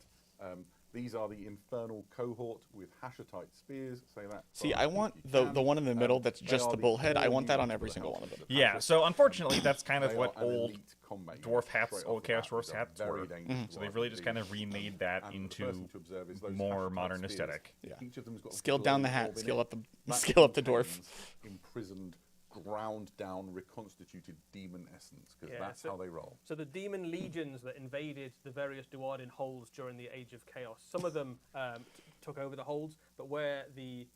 S2: These are the Infernal Cohort with Hashutite spears. Say that.
S3: See,
S2: fast
S3: I
S2: as
S3: want
S2: you
S3: the
S2: can.
S3: one in the middle that's
S2: They
S3: just
S2: are
S3: the bullhead. I want that on
S2: all-new
S3: every
S2: for the
S3: single one of them.
S2: Hellsmiths
S1: Yeah,
S2: Hashut.
S1: so unfortunately, that's kind of
S2: They
S1: what
S2: are an
S1: old
S2: elite combat unit,
S1: dwarf hats,
S2: straight
S1: old
S2: off the
S1: Chaos
S2: bat.
S1: Dwarfs
S2: These are
S1: hats
S2: very
S1: were.
S2: dangerous
S1: So they've really just kind of
S2: dwarves.
S1: remade that
S2: And the
S1: into
S2: first thing to observe is those
S1: more
S2: Hashutite
S1: modern
S2: spears.
S1: aesthetic.
S3: Yeah.
S2: Each of them's got a
S3: Scale down the
S2: glowing
S3: hat,
S2: orb in
S3: scale
S2: it.
S3: up the
S2: That
S3: scale up the dwarf.
S2: contains Imprisoned, ground down, reconstituted demon essence, because
S5: Yeah,
S2: that's
S5: so-
S2: how they roll.
S5: So the demon legions that invaded the various Duardin holds during the Age of Chaos, some of them took over the holds, but where the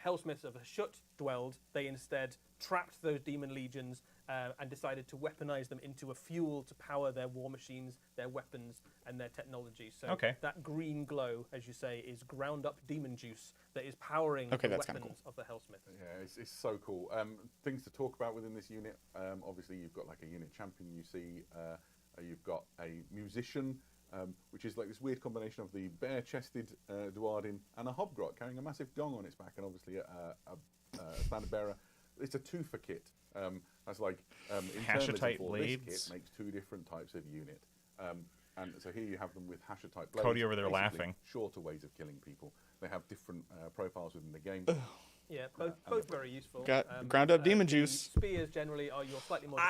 S5: Hellsmiths of Hashut dwelled, they instead trapped those demon legions and decided to weaponize them into a fuel to power their war machines, their weapons, and their technology. So
S1: Okay.
S5: that green glow, as you say, is ground up demon juice that is powering
S3: Okay,
S5: the
S3: that's kinda
S5: weapons of the Hellsmith.
S2: Yeah, it's so cool. Things to talk about within this unit. Obviously, you've got like a unit champion. You see, you've got a musician, which is like this weird combination of the bare-chested Duardin and a Hobgrot carrying a massive gong on its back, and obviously a standard bearer. It's a two-for kit. That's like
S1: Hashutite
S2: for
S1: blades.
S2: This kit makes two different types of unit. And so here you have them with Hashutite blades.
S1: Cody over there
S2: basically
S1: laughing.
S2: Shorter ways of killing people. They have different profiles within the game.
S5: Yeah, both very useful.
S3: Got ground up demon
S5: the
S3: juice.
S5: Spears generally are your slightly more.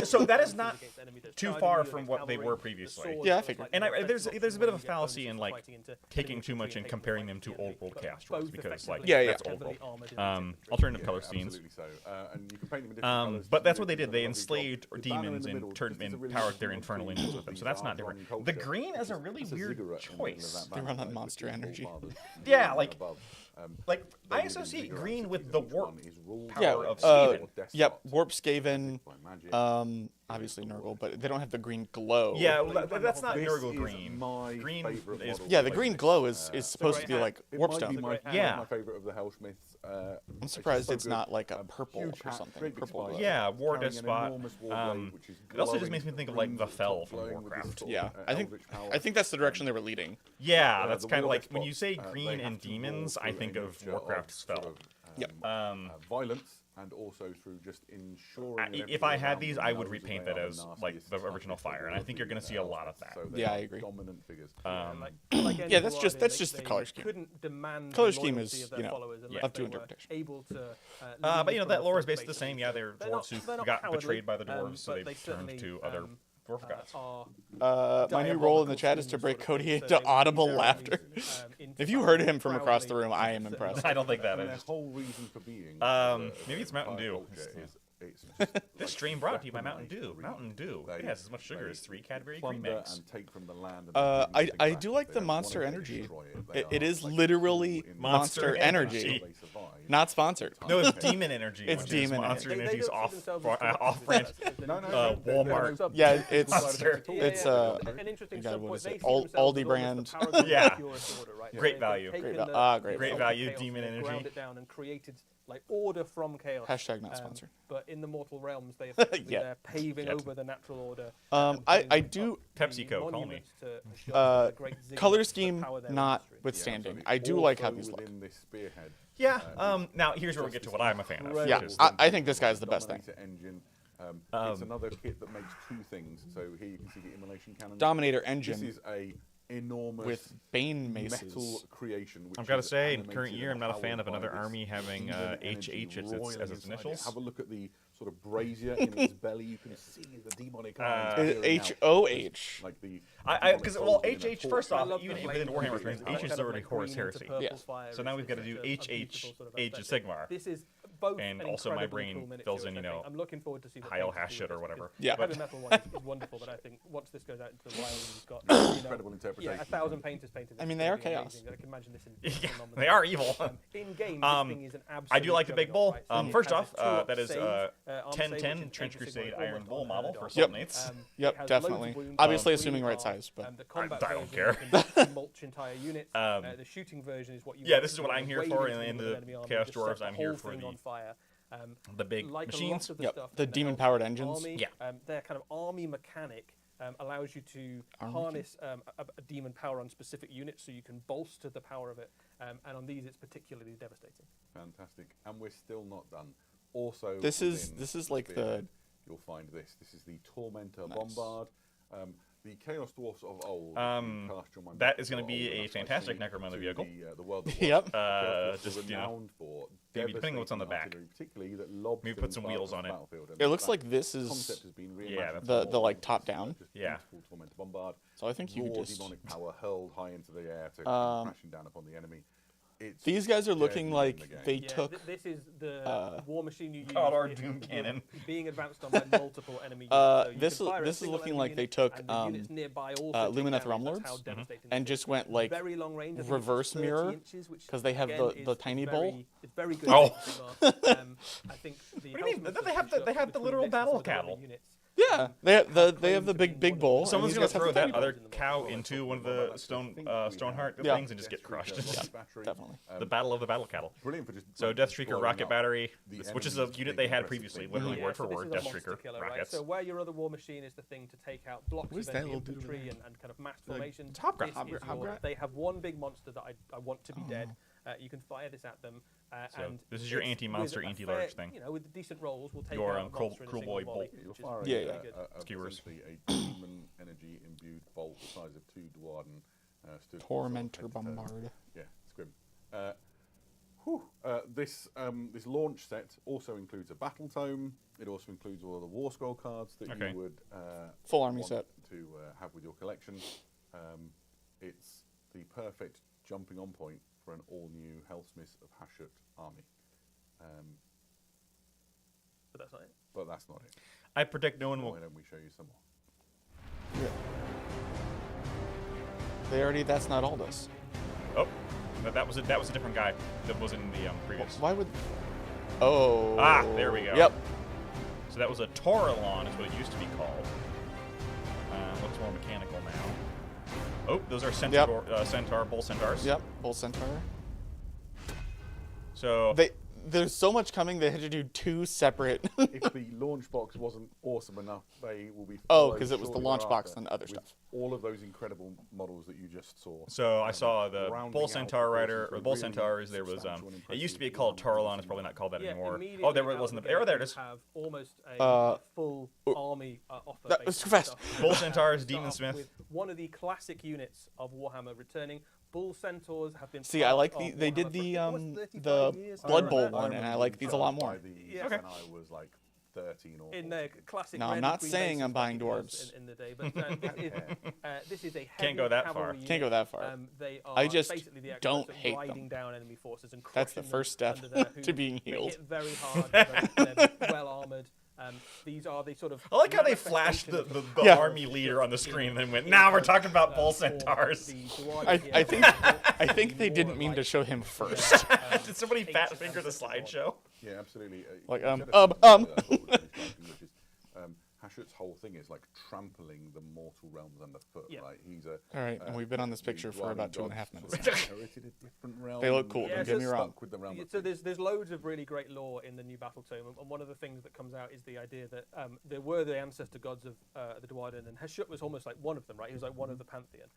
S1: So that is not
S5: against enemies that's
S1: too
S5: charging
S1: far
S5: you,
S1: from
S5: against
S1: what they
S5: cavalry.
S1: were
S5: The
S1: previously.
S5: swords
S3: Yeah, I
S5: are
S3: figured.
S5: slightly
S1: And
S5: more
S1: there's
S5: effective
S1: a bit of a
S5: option where you get
S1: fallacy
S5: bonuses
S1: in
S5: for
S1: like
S5: fighting into
S1: taking
S5: enemy
S1: too much
S5: infantry
S1: and
S5: and
S1: comparing
S5: taking
S1: them to
S5: fighting
S1: old
S5: infantry,
S1: world
S5: but
S1: cast
S5: both
S1: dwarves because like
S5: effectively
S3: Yeah, yeah.
S1: that's old
S5: heavily
S1: world.
S5: armored infantry.
S1: Alternative
S2: Yeah,
S1: color scenes.
S2: absolutely so. And you can paint them in different colours.
S1: But that's what they
S2: You've
S1: did. They
S2: got a lovely
S1: enslaved
S2: job. The banner in
S1: demons
S2: the
S1: and
S2: middle,
S1: turned
S2: this is a
S1: and
S2: really
S1: powered their
S2: cool
S1: infernal
S2: tool
S1: engines
S2: of
S1: with them.
S2: the
S1: So that's not
S2: Zardron
S1: different. The
S2: culture,
S1: green is a
S2: which
S1: really
S2: that's
S1: weird
S2: ziggurat in the middle of
S1: choice.
S2: that
S3: They run
S2: banner,
S3: on
S2: with
S3: Monster
S2: the
S3: Energy.
S2: bullfathers
S1: Yeah,
S2: above.
S1: like- Like
S2: They
S1: I
S2: live in
S1: associate
S2: ziggurats,
S1: green
S2: each
S1: with the warp
S2: one is ruled
S1: power
S3: Yeah,
S2: by
S1: of
S2: a
S1: Skaven.
S2: or despot
S3: Yep, Warp Skaven,
S2: by magic.
S3: obviously Nurgle, but they don't have the green glow.
S1: Yeah, well, that's not
S2: This
S1: Nurgle
S2: is
S1: green.
S2: my
S1: Green
S2: favourite
S1: is
S2: model
S3: Yeah, the
S2: to
S3: green
S2: play
S3: glow
S2: with.
S3: is supposed to be
S5: great
S3: like
S2: It
S3: Warp
S2: might be
S3: Stone.
S2: my,
S1: Yeah.
S2: my favourite of the Hellsmiths.
S3: I'm surprised
S2: so
S3: it's
S2: good.
S3: not like a purple
S2: Huge
S3: or
S2: hat,
S3: something.
S2: great big
S3: Purple.
S2: spike,
S1: Yeah, War
S2: carrying an
S1: Despot.
S2: enormous war blade, which is
S1: It also just
S2: glowing
S1: makes me think of like
S2: green
S1: the
S2: at the
S1: Fell
S2: top,
S1: from
S2: glowing with this
S1: Warcraft.
S2: sort of,
S3: Yeah, I think
S2: eldritch power.
S3: I think that's the direction they were leading.
S1: Yeah, that's
S2: the
S1: kind of
S2: War
S1: like when
S2: Despots,
S1: you say
S2: they
S1: green
S2: have
S1: and
S2: to roll
S1: demons, I
S2: through
S1: think
S2: a
S1: of
S2: mixture
S1: Warcraft
S2: sort
S1: Spell.
S2: of,
S3: Yep.
S2: violence, and also through just ensuring. that
S1: If I
S2: everybody
S1: had
S2: around
S1: these,
S2: them
S1: I would
S2: knows that
S1: repaint
S2: they
S1: that
S2: are
S1: as
S2: the
S1: like
S2: nastiest
S1: the
S2: stuff
S1: original
S2: that
S1: Fire, and I think you're going to see a lot of that.
S2: So they
S3: Yeah, I
S2: are
S3: agree.
S2: Dominant figures.
S5: Like any
S3: Yeah, that's
S5: Dwarven,
S3: just the
S5: they
S3: color scheme.
S5: Couldn't demand
S3: Color
S5: the
S3: scheme
S5: loyalty
S3: is,
S5: of their
S3: you know,
S5: followers unless
S3: up to
S5: they were
S3: interpretation.
S5: able to.
S1: But
S5: lead
S1: you know
S5: from
S1: that
S5: the
S1: lore is
S5: front,
S1: basically the same.
S5: basically.
S1: Yeah, they're
S5: They're
S1: dwarves
S5: not-
S1: who
S5: they're not
S1: got
S5: cowardly,
S1: betrayed by the dwarves, so
S5: but
S1: they've
S5: they
S1: turned
S5: certainly,
S1: to other dwarf gods.
S3: My new role in the chat is to break Cody into audible laughter. If you heard him from across the room, I am impressed.
S1: I don't think that
S2: And their
S1: is.
S2: whole reason for being.
S1: Maybe it's Mountain Dew. This stream brought to you by Mountain Dew. Mountain Dew. It has as much sugar as 3 Cadbury Cream Eggs.
S2: And take from the land. And
S3: I do like the Monster Energy. It is literally Monster Energy, not sponsored.
S1: No, it's Demon Energy.
S3: It's
S1: which is
S3: Demon
S1: Monster
S5: They
S1: Energy's
S5: don't see themselves as
S1: off-brand. Walmart.
S3: Yeah, it's
S5: an interesting
S3: God, what
S5: subpoint.
S3: is
S5: They
S3: it?
S5: see themselves
S3: Aldi
S5: as
S3: brand.
S5: almost the paragon of
S1: Yeah.
S5: the purest order, right?
S1: Great
S5: They've
S1: value.
S5: taken
S3: Great
S5: the-
S3: val- great
S5: the
S1: value,
S5: chaos
S1: Demon
S5: and they've
S1: Energy.
S5: ground it down and created like order from chaos.
S3: Hashtag not sponsored.
S5: But in the mortal realms, they effectively
S3: Yet.
S5: they're paving
S1: Yet.
S5: over the natural order.
S3: I
S5: putting
S3: do-
S5: up the
S1: PepsiCo, call me.
S5: monuments to Ashiok, the great ziggurat
S3: color
S5: that
S3: scheme
S5: power their
S3: not
S5: industry.
S3: withstanding. I do like how these look.
S2: This spearhead,
S1: Yeah. Now here's where we get to what I'm a fan of.
S3: Yeah,
S1: which is
S3: I think this guy's the best thing.
S2: Dominator engine. It's another kit that makes 2 things. So here you can see the immolation cannon.
S3: Dominator
S2: This
S3: engine
S2: is a enormous
S3: with Bane maces.
S2: metal creation. Which
S1: I've got to
S2: is
S1: say, in
S2: animated
S1: current year, I'm
S2: and
S1: not a fan of
S2: powered by
S1: another
S2: this
S1: army having
S2: demon energy
S1: HH as
S2: roiling
S1: its
S2: inside it.
S1: initials.
S2: Have a look at the sort of brazier in its belly. You can see the demonic eyes. peering out.
S3: HOH.
S2: Like the
S1: Because
S2: demonic
S1: well,
S2: souls in a
S1: HH
S2: torch.
S1: first
S5: I
S1: off,
S5: love the
S1: even
S5: flame
S1: within Warhammer
S5: of
S1: Strings,
S5: that
S1: H
S5: kind
S1: is
S5: of
S1: already
S5: like
S1: Horus
S5: green into
S1: Heresy.
S5: purple
S3: Yes.
S5: fire
S1: So now we've got to
S5: is
S1: do
S5: such a
S1: HH,
S5: beautiful sort of
S1: Age of
S5: aesthetic.
S1: Sigmar.
S5: This is both
S1: And
S5: an
S1: also my
S5: incredibly
S1: brain
S5: cool miniature,
S1: fills in,
S5: which
S1: you
S5: I
S1: know,
S5: think I'm looking forward to see the
S1: Heil
S5: painters do
S1: Hashit
S5: with
S1: or
S5: this,
S1: whatever.
S5: because
S3: Yeah.
S5: the heavy metal one is wonderful, but I think once this goes out into the wild and you've got you know,
S2: Incredible interpretation.
S5: 1,000 painters painted.
S3: I
S5: this,
S3: mean,
S5: it's
S3: they are
S5: gonna be
S3: chaos.
S5: amazing. I can imagine this in
S1: Yeah,
S5: phenomenal.
S1: they are evil.
S5: In game,
S1: Um,
S5: this thing is an absolute
S1: I do like the big bull.
S5: juggernaut, right? So
S1: First
S5: it has
S1: off,
S5: a two-up
S1: that is
S5: save, arm save, which
S1: 1010
S5: in
S1: Trench
S5: Age of Sigmar
S1: Crusade
S5: is
S1: Iron
S5: almost
S1: Bull model for
S5: unheard of.
S1: Assault Knights.
S5: It
S3: Yep,
S5: has
S3: definitely.
S5: loads of wounds,
S3: Obviously,
S5: really
S3: assuming right
S5: hard.
S3: size, but
S5: The combat
S1: I don't
S5: version,
S1: care.
S5: you can mulch entire units. The shooting version is what you.
S1: Yeah,
S5: want
S1: this is
S5: to
S1: what
S5: do,
S1: I'm here
S5: wade
S1: for,
S5: into
S1: and in
S5: with
S1: the
S5: an enemy army,
S1: Chaos
S5: just set
S1: Dwarves,
S5: the
S1: I'm here
S5: whole
S1: for
S5: thing
S1: the-
S5: on fire.
S1: the big
S5: Like a
S1: machines.
S5: lot of the
S3: Yep,
S5: stuff
S3: the
S5: in
S3: demon-powered
S5: Hell's
S3: engines.
S5: Army,
S1: Yeah.
S5: their kind of army mechanic allows you to harness a demon power on specific units, so you can bolster the power of it. And on these, it's particularly devastating.
S2: Fantastic. And we're still not done. Also,
S3: This is
S2: within
S3: like the
S2: Spearhead, you'll find this. This is the Tormentor Bombard. The Chaos Dwarfs of old. cast your mind
S1: that
S2: back
S1: is gonna
S2: to
S1: be
S2: old
S1: a
S2: enough,
S1: fantastic
S2: actually,
S1: Necromunda
S2: to
S1: vehicle.
S2: The world that was.
S3: Yep.
S2: Chaos Dwarfs
S1: Just,
S2: were
S1: you know,
S2: renowned for
S1: maybe depending on what's on the back.
S2: artillery, particularly that lobs
S1: Maybe put
S2: things
S1: some
S2: far
S1: wheels
S2: across
S1: on
S2: the
S1: it.
S2: battlefield. And
S3: It looks
S2: that
S3: like this
S2: concept
S3: is
S2: has been
S1: Yeah,
S2: reimagined
S1: that's
S2: for
S3: the, like,
S2: modern
S3: top
S2: uses,
S3: down.
S2: just
S1: Yeah.
S2: beautiful Tormentor Bombard.
S3: So I think you
S2: Raw
S3: could just.
S2: demonic power hurled high into the air to come crashing down upon the enemy. It's
S3: These guys are looking
S2: deadly in
S3: like
S2: the game.
S3: they
S5: Yeah,
S3: took.
S5: this is the war machine you use.
S1: God, our
S5: if
S1: Doom Cannon.
S5: being advanced on by multiple enemy units. So you
S3: this
S5: can fire a
S3: this is
S5: single
S3: looking
S5: enemy
S3: like they
S5: unit,
S3: took
S5: and the units nearby also take
S3: Lumineth
S5: damage.
S3: Realm
S5: That's how
S3: Lords
S5: devastating
S3: and
S5: this is.
S3: just went like
S5: very long range. I think it's
S3: reverse
S5: 30
S3: mirror,
S5: inches, which
S3: 'cause they have
S5: again
S3: the
S5: is
S3: tiny
S5: very,
S3: bowl.
S5: It's very good.
S1: Oh.
S5: I think the
S1: What do you mean?
S5: Hellsmiths
S1: They have the-
S5: switched
S1: they
S5: up
S1: have the
S5: between
S1: literal
S5: this and some
S1: battle
S5: of the other
S1: cattle.
S5: units.
S3: Yeah, they have the big bowl. and
S1: Someone's
S3: these
S1: gonna
S3: guys have
S1: throw
S3: the tiny
S1: that other
S5: bowl.
S1: cow into one of the Stoneheart
S3: Yeah.
S1: things and just get crushed.
S3: Definitely.
S1: The battle of the battle cattle.
S2: Brilliant for just
S1: So
S2: like,
S1: Deathstreaker
S2: blowing
S1: Rocket
S2: up
S1: Battery,
S2: the
S1: which is a
S2: enemy's
S1: unit
S2: big
S1: they had
S2: aggressive
S1: previously,
S2: big
S1: literally
S5: Yeah,
S1: word for
S5: so this
S1: word,
S5: is a monster
S1: Deathstreaker
S5: killer, right?
S1: rockets.
S5: So where your other war machine is the thing to take out blocks
S3: What is
S5: of
S3: that
S5: enemy
S3: little dude over
S5: infantry
S3: there?
S5: and kind of mass formation.
S1: it's Hobgrat.
S5: This is your-
S3: Hobgrat?
S5: They have one big monster that I want to be dead. You can fire this at them.
S1: So
S5: and
S1: this is your
S5: it's
S1: anti-monster,
S5: with a
S1: anti-large
S5: fair-
S1: thing.
S5: You know, with decent rolls, we'll take
S1: Your,
S5: out a
S1: Cruel-
S5: monster in a
S1: Cruel
S5: single
S1: Boy
S5: volley,
S1: Bolt.
S2: You'll
S5: which is
S2: fire
S3: Yeah,
S5: really
S3: yeah.
S5: good.
S1: Skewers.
S2: essentially a demon energy imbued bolt the size of 2 Dwarden. Stood
S3: Tormentor
S2: sort of head to toe.
S3: Bombard.
S2: Yeah, it's grim. This launch set also includes a battle tome. It also includes all of the war scroll cards that
S1: Okay.
S2: you would
S3: Full army
S2: want
S3: set.
S2: to have with your collection. It's the perfect jumping on point for an all-new Hellsmith of Hashut army.
S5: But that's not it.
S2: But that's not it.
S1: I predict no one will.
S2: Why don't we show you some more?
S3: Yeah. They already. That's not all this.
S1: Oh, that was a different guy that was in the previous.
S3: Why would? Oh.
S1: Ah, there we go.
S3: Yep.
S1: So that was a Tauralon, is what it used to be called. Looks more mechanical now. Oh, those are Centaur, Bull Centaurs.
S3: Yep. Bull Centaur.
S1: So
S3: They there's so much coming. They had to do 2 separate.
S2: If the launch box wasn't awesome enough, they will be.
S3: Oh,
S2: followed
S3: 'cause it was the
S2: shortly
S3: launch box
S2: thereafter
S3: and other
S2: with
S3: stuff.
S2: All of those incredible models that you just saw.
S1: So I saw the
S2: rounding
S1: Bull
S2: out
S1: Centaur
S2: the
S1: rider,
S2: forces
S1: or
S2: with
S1: Bull
S2: really
S1: Centaurs. There was
S2: substantial and
S1: it used to be
S2: impressive
S1: called
S2: armor
S1: Taurolon. It's probably not called that
S5: Yeah,
S1: anymore.
S5: immediately
S1: Oh, there
S5: out
S1: wasn't.
S5: the
S1: There
S5: gate,
S1: there it
S5: you
S1: is.
S5: have almost a full army offer.
S3: That was too
S5: basically.
S3: fast.
S1: Bull Centaurs,
S5: Start
S1: Demon
S5: off
S1: Smith.
S5: with one of the classic units of Warhammer returning. Bull Centaurs have been.
S3: See, I
S5: part
S3: like
S5: of
S3: the they did
S5: Warhammer
S3: the
S5: for almost 35
S3: the
S5: years,
S3: Blood
S5: something
S3: Bowl
S5: like that.
S3: one, and I like these a lot more.
S5: Yeah.
S2: When I was like 13 or
S5: In their classic.
S3: No, I'm
S5: red
S3: not
S5: green
S3: saying
S5: bases
S3: I'm buying
S5: like it was
S3: dwarves.
S5: in the day, but this is a heavy
S1: Can't go that far.
S5: cavalry
S3: Can't go
S5: unit.
S3: that far.
S5: They are
S3: I just
S5: basically the
S3: don't
S5: experts at
S3: hate
S5: riding
S3: them.
S5: down enemy forces and
S3: That's the
S5: crushing them
S3: first step
S5: under their
S3: to
S5: hooves.
S3: being
S5: They
S3: healed.
S5: hit very hard. They're well armored. These are the sort of.
S1: I like how they flashed the
S5: manifestation
S3: Yeah.
S1: army leader on the screen and then went, now we're talking about Bull Centaurs.
S3: I think they didn't mean to show him first.
S1: Did somebody fat finger the slideshow?
S2: Yeah, absolutely.
S3: Like,
S2: you said
S3: um,
S2: a thing
S3: um.
S2: that I thought was really striking, which is, Hashut's whole thing is like trampling the mortal realms underfoot.
S5: Yeah.
S2: Like he's a.
S3: All right, and we've been on this picture for about 2.5 minutes.
S2: Sort of inherited a different realm
S3: They look
S2: and
S3: cool,
S5: don't
S2: is
S5: get me
S3: wrong.
S2: stuck with the realm of
S5: So
S2: things.
S5: there's loads of really great lore in the new Battle Tome, and one of the things that comes out is the idea that there were the ancestor gods of the Dwarden, and Hashut was almost like one of them, right? He was like one of the pantheon,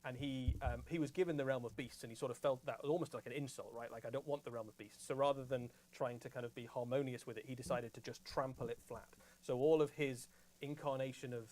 S5: and he was given the realm of beasts, and he sort of felt that was almost like an insult, right? Like I don't want the realm of beasts. So rather than trying to kind of be harmonious with it, he decided to just trample it flat. So all of his incarnation of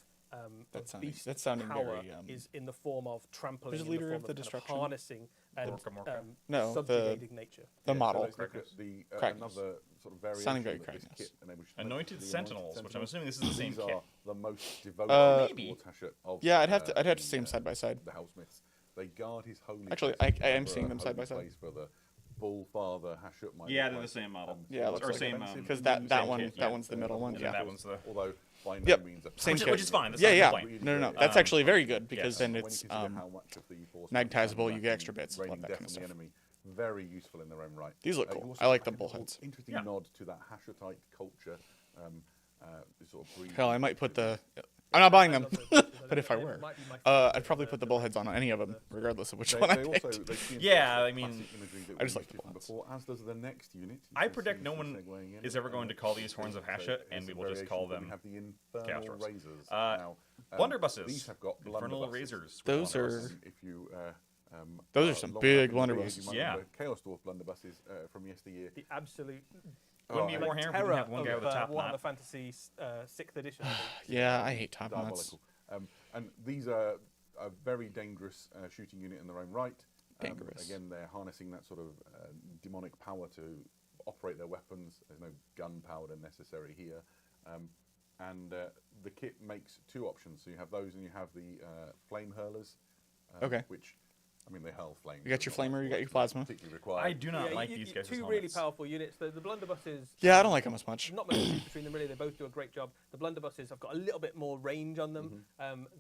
S5: beast
S3: that's sounding
S5: power
S3: very,
S5: is in the form of trampling,
S3: Who's
S5: in
S3: the leader
S5: the
S3: of
S5: form
S3: the
S5: kind
S3: destruction?
S5: harnessing and
S1: Orca.
S3: No,
S5: subjugating nature.
S3: the
S2: So
S3: model.
S2: let's look at the
S3: Kragnus.
S2: another sort of variation
S3: Sounding very
S2: that this
S3: Kragnus.
S2: kit enables you to make,
S1: Anointed
S2: the
S1: Sentinels, which I'm
S2: Sentinels.
S1: assuming this is the same
S2: These
S1: kit.
S2: are the most devoted
S1: Maybe.
S2: towards Hashut of
S3: Yeah, I'd have to
S2: the,
S3: see them side by side.
S2: The Hellsmiths. They guard his holy
S3: Actually,
S2: place
S3: I am
S2: for
S3: seeing
S2: a
S3: them side by
S2: holy
S3: side.
S2: place for the Bull Father Hashut might
S1: Yeah,
S2: look
S1: they're
S2: like.
S1: the same model.
S3: Yeah, it looks
S1: or
S3: like
S1: same
S2: expensive
S3: Because
S1: same
S3: that one
S1: kit,
S3: that
S1: yeah.
S3: one's the middle one.
S1: Yeah,
S3: Yeah.
S1: that one's the.
S2: Although by no
S3: Yep,
S2: means a
S3: same
S1: Which,
S3: kit.
S1: which is fine. That's
S3: Yeah,
S1: not a
S3: yeah.
S1: complaint.
S3: No. That's actually very good because
S1: yeah.
S3: then
S2: When you
S3: it's
S2: consider how much of the force
S3: magnetizable,
S2: comes
S3: you
S2: back
S3: get extra
S2: and
S3: bits.
S2: raining
S3: Love that
S2: death
S3: kind of
S2: on the
S3: stuff.
S2: enemy, very useful in their own right.
S3: These look
S2: You
S3: cool.
S2: also
S3: I like
S2: have
S3: the
S2: a little
S3: bullheads.
S2: Interesting
S1: Yeah.
S2: nod to that Hashutite culture. Sort of breed
S3: Hell, I might put the. I'm not buying them,
S5: But
S3: but if I were, I'd probably put the bullheads on any of them, regardless of which one I picked.
S1: Yeah, I mean,
S3: I just like the bullheads.
S2: before, as does the next unit. You
S1: I
S2: can
S1: predict
S2: see
S1: no
S2: some
S1: one
S2: segueing in.
S1: is ever going to call these Horns of
S2: So
S1: Hashut, and
S2: it's
S1: we
S2: a
S1: will just call
S2: variation,
S1: them
S2: but we have the
S1: Chaos
S2: infernal
S1: Dwarfs.
S2: razors.
S1: Now,
S2: Now,
S1: blunderbusses.
S2: These have got
S1: Infernal
S2: blunderbusses.
S1: razors.
S3: Those are-
S2: And if you
S3: Those are some
S2: long
S3: big
S2: enough in the rear,
S3: blunderbusses.
S2: you might
S1: Yeah.
S2: remember Chaos Dwarf blunderbusses from yesteryear.
S5: the absolute
S1: Wouldn't be
S2: I-
S1: more Warhammer if we
S5: terror
S1: didn't have one guy
S5: of
S1: with a top
S5: Warhammer
S1: knot.
S5: Fantasy 6th edition. I think.
S3: Yeah, I hate top knots.
S2: Diabolical. And these are a very dangerous shooting unit in their own right.
S3: Dangerous.
S2: Again, they're harnessing that sort of demonic power to operate their weapons. There's no gunpowder necessary here. And the kit makes 2 options. So you have those and you have the flame hurlers.
S3: Okay.
S2: Which, I mean, they hurl flames.
S3: You got your
S2: It's not
S3: flamer, you got your
S2: what's
S3: plasma.
S2: Particularly required.
S1: I do not
S5: Yeah,
S1: like
S5: you-
S1: these
S5: you-
S1: guys.
S5: Two really powerful units. The blunderbusses.
S3: Yeah, I don't like them as much.
S5: Not much difference between them really. They both do a great job. The blunderbusses have got a little bit more range on them.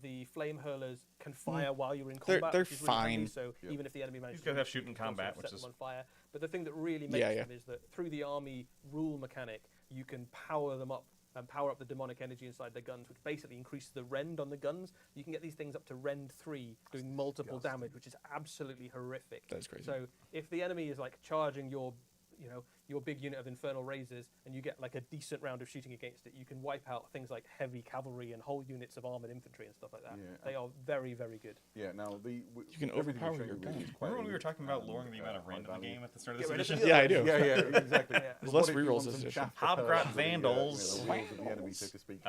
S5: The flame hurlers can fire while you're in
S3: They're-
S5: combat.
S3: they're
S5: which is really handy,
S3: fine.
S5: so
S2: Yeah.
S5: even if the enemy manages
S1: These guys have
S5: to
S1: shooting
S5: sort of
S1: combat,
S5: set
S1: which
S5: them
S1: is
S5: on fire. But the thing that really makes
S3: Yeah, yeah.
S5: them is that through the army rule mechanic, you can power them up and power up the demonic energy inside their guns, which basically increases the rend on the guns. You can get these things up to rend 3, doing multiple damage, which is absolutely horrific.
S3: That is crazy.
S5: So if the enemy is like charging your big unit of infernal razors, and you get like a decent round of shooting against it, you can wipe out things like heavy cavalry and whole units of armored infantry and stuff like that.
S2: Yeah.
S5: They are very, very good.
S2: Yeah, now
S3: You can overpower your gun.
S1: Remember when we were talking about lowering the amount of random in the game at the start of this
S5: Get rid of
S1: edition?
S5: the
S3: Yeah, I do.
S2: Yeah, exactly.
S5: Yeah.
S3: There's
S2: What
S3: less
S2: if you
S3: rerolls
S2: want
S3: this
S2: some
S3: edition.
S2: chaff to
S1: Hobgrot
S2: curl the,
S1: Vandals.
S2: the wheels of the enemy, so to speak.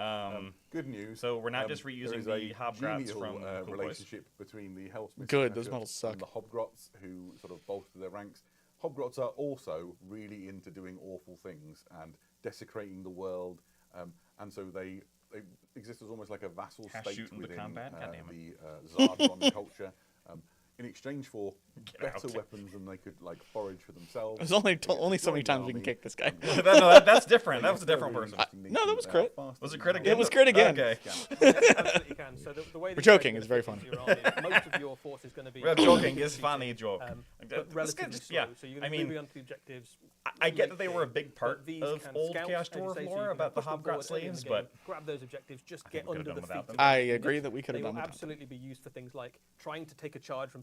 S2: Good news.
S1: So we're not just
S2: there
S1: reusing
S2: is
S1: the
S2: a
S1: Hobgrots
S2: genial,
S1: from Cool Boys.
S2: relationship between the Hellsmiths.
S3: Good,
S2: and
S3: those
S2: Hashut
S3: models suck.
S2: And the Hobgrots, who sort of bolster their ranks. Hobgrots are also really into doing awful things and desecrating the world, and so they exist as almost like a vassal
S1: Hash
S2: state
S1: shooting the
S2: within
S1: combat? God damn
S2: the Zardron culture. In exchange for better
S1: out.
S2: weapons than they could like forage for themselves.
S3: There's only
S2: they get
S3: only
S2: to
S3: so many
S2: join the
S3: times we can
S2: army,
S3: kick this guy.
S1: That's different. That was a different person.
S3: No, that was crit.
S1: Was it crit
S3: It
S1: again?
S3: was crit again.
S1: Okay.
S5: Absolutely can. So the way
S3: We're
S5: that
S3: joking,
S5: you
S3: it's very
S5: benefit
S3: funny.
S5: your army is most of your force is going to be.
S1: We're joking. It's funny joke.
S5: But
S1: This
S5: relatively
S1: guy's-
S5: slow.
S1: yeah,
S5: So you're
S1: I
S5: going to
S1: mean,
S5: move on to the objectives.
S1: I get that
S5: late
S1: they were a
S5: game,
S1: big
S5: but
S1: part
S5: these
S1: of
S5: can
S1: old
S5: scout,
S1: Chaos
S5: as you
S1: Dwarf
S5: say, so
S1: lore
S5: you can
S1: about the
S5: push them
S1: Hobgrot
S5: forward early in the
S1: slaves,
S5: game,
S1: but
S5: grab those objectives, just
S1: think
S5: get
S1: we could've
S5: under
S1: done
S5: the
S1: without
S5: feet.
S1: them.
S5: of
S3: I
S5: the
S3: agree
S5: units.
S3: that we could have
S5: They
S3: done
S5: will
S3: without them.
S5: absolutely be used for things like trying to take a charge from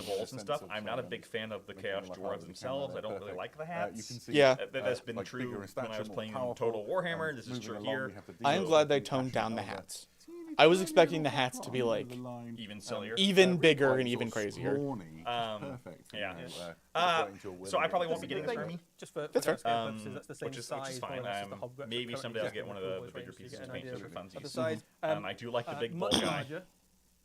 S1: the bowls and
S2: sense
S1: stuff.
S2: of,
S1: I'm not a big fan of the
S2: making
S1: Chaos
S2: them like
S1: Dwarves
S2: ours,
S1: themselves. I don't really
S2: perfect.
S1: like the
S2: You
S1: hats.
S2: can see,
S3: Yeah.
S1: That's been
S2: like
S1: true
S2: bigger in
S1: when
S2: stature,
S1: I was
S2: more
S1: playing
S2: powerful,
S1: Total Warhammer. This is
S2: moving
S1: true
S2: along,
S1: here.
S2: you have to
S3: I am
S2: deal
S3: glad
S2: with
S3: they
S2: the
S3: toned down the
S2: passion of
S3: hats.
S2: teeny
S3: I was
S2: tiny
S3: expecting
S2: little
S3: the hats to be,
S2: on
S3: like,
S2: the line.
S1: Even sillier.
S3: even
S2: really
S3: bigger
S2: quite
S3: and even
S2: sort of
S3: crazier.
S2: scrawny, perfect.
S1: Yeah.
S2: So
S1: I probably won't be getting this
S5: Thing,
S1: army.
S5: just for
S3: That's fair.
S5: scale purposes, that's the same
S1: Which is
S5: size
S1: fine.
S5: more or less as the Hogwarts
S1: Maybe
S5: that
S1: someday I'll
S5: currently
S1: get one of
S5: exist
S1: the
S5: in
S1: bigger
S5: Hogwarts
S1: pieces
S5: range,
S1: of
S5: to
S1: paint
S5: get
S1: just
S5: an
S1: for
S5: idea
S1: funsies.
S5: of the size.
S1: I do like the big bull
S5: Much
S1: guy.
S5: larger.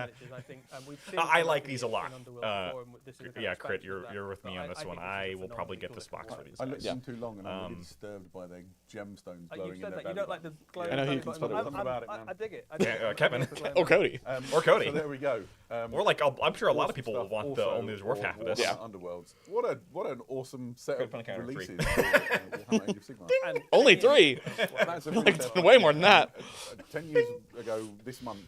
S5: miniatures. I think we've seen
S1: I like these a lot.
S5: in Underworld before, and this is the kind of
S1: Yeah, Crit,
S5: expansion of that.
S1: you're with me
S5: But
S1: on this
S5: think
S1: one.
S5: this is a
S1: I will probably
S5: phenomenally
S1: get
S5: cool
S1: this box for
S5: expansion.
S1: these
S2: I
S1: guys.
S2: looked
S3: Yeah.
S2: them too long and I'm really disturbed by their gemstones
S5: You
S2: glowing in
S5: said
S2: their
S5: that you
S2: belly
S5: don't like the
S2: button.
S5: glowing
S3: I know
S5: belly
S3: he-
S5: button.
S2: Something about it, man.
S5: I dig it. I dig it.
S1: Kevin.
S5: I dig it.
S3: Oh, Cody.
S1: Or Cody.
S2: So there we go.
S1: Or like, I'm sure a lot of
S2: Awesome
S1: people
S2: stuff.
S1: will want the
S2: Also,
S1: Only There's Dwarf
S2: for
S1: half of this.
S3: Yeah.
S2: Underworlds. What an awesome set
S1: Good
S2: of
S1: fun encounter, three.
S2: releases. for, Warhammer Age of Sigmar.
S5: And
S3: Only
S5: any-
S3: 3.
S2: That's a
S3: Like,
S2: really tough
S3: way more than that.
S2: 10 years ago this month,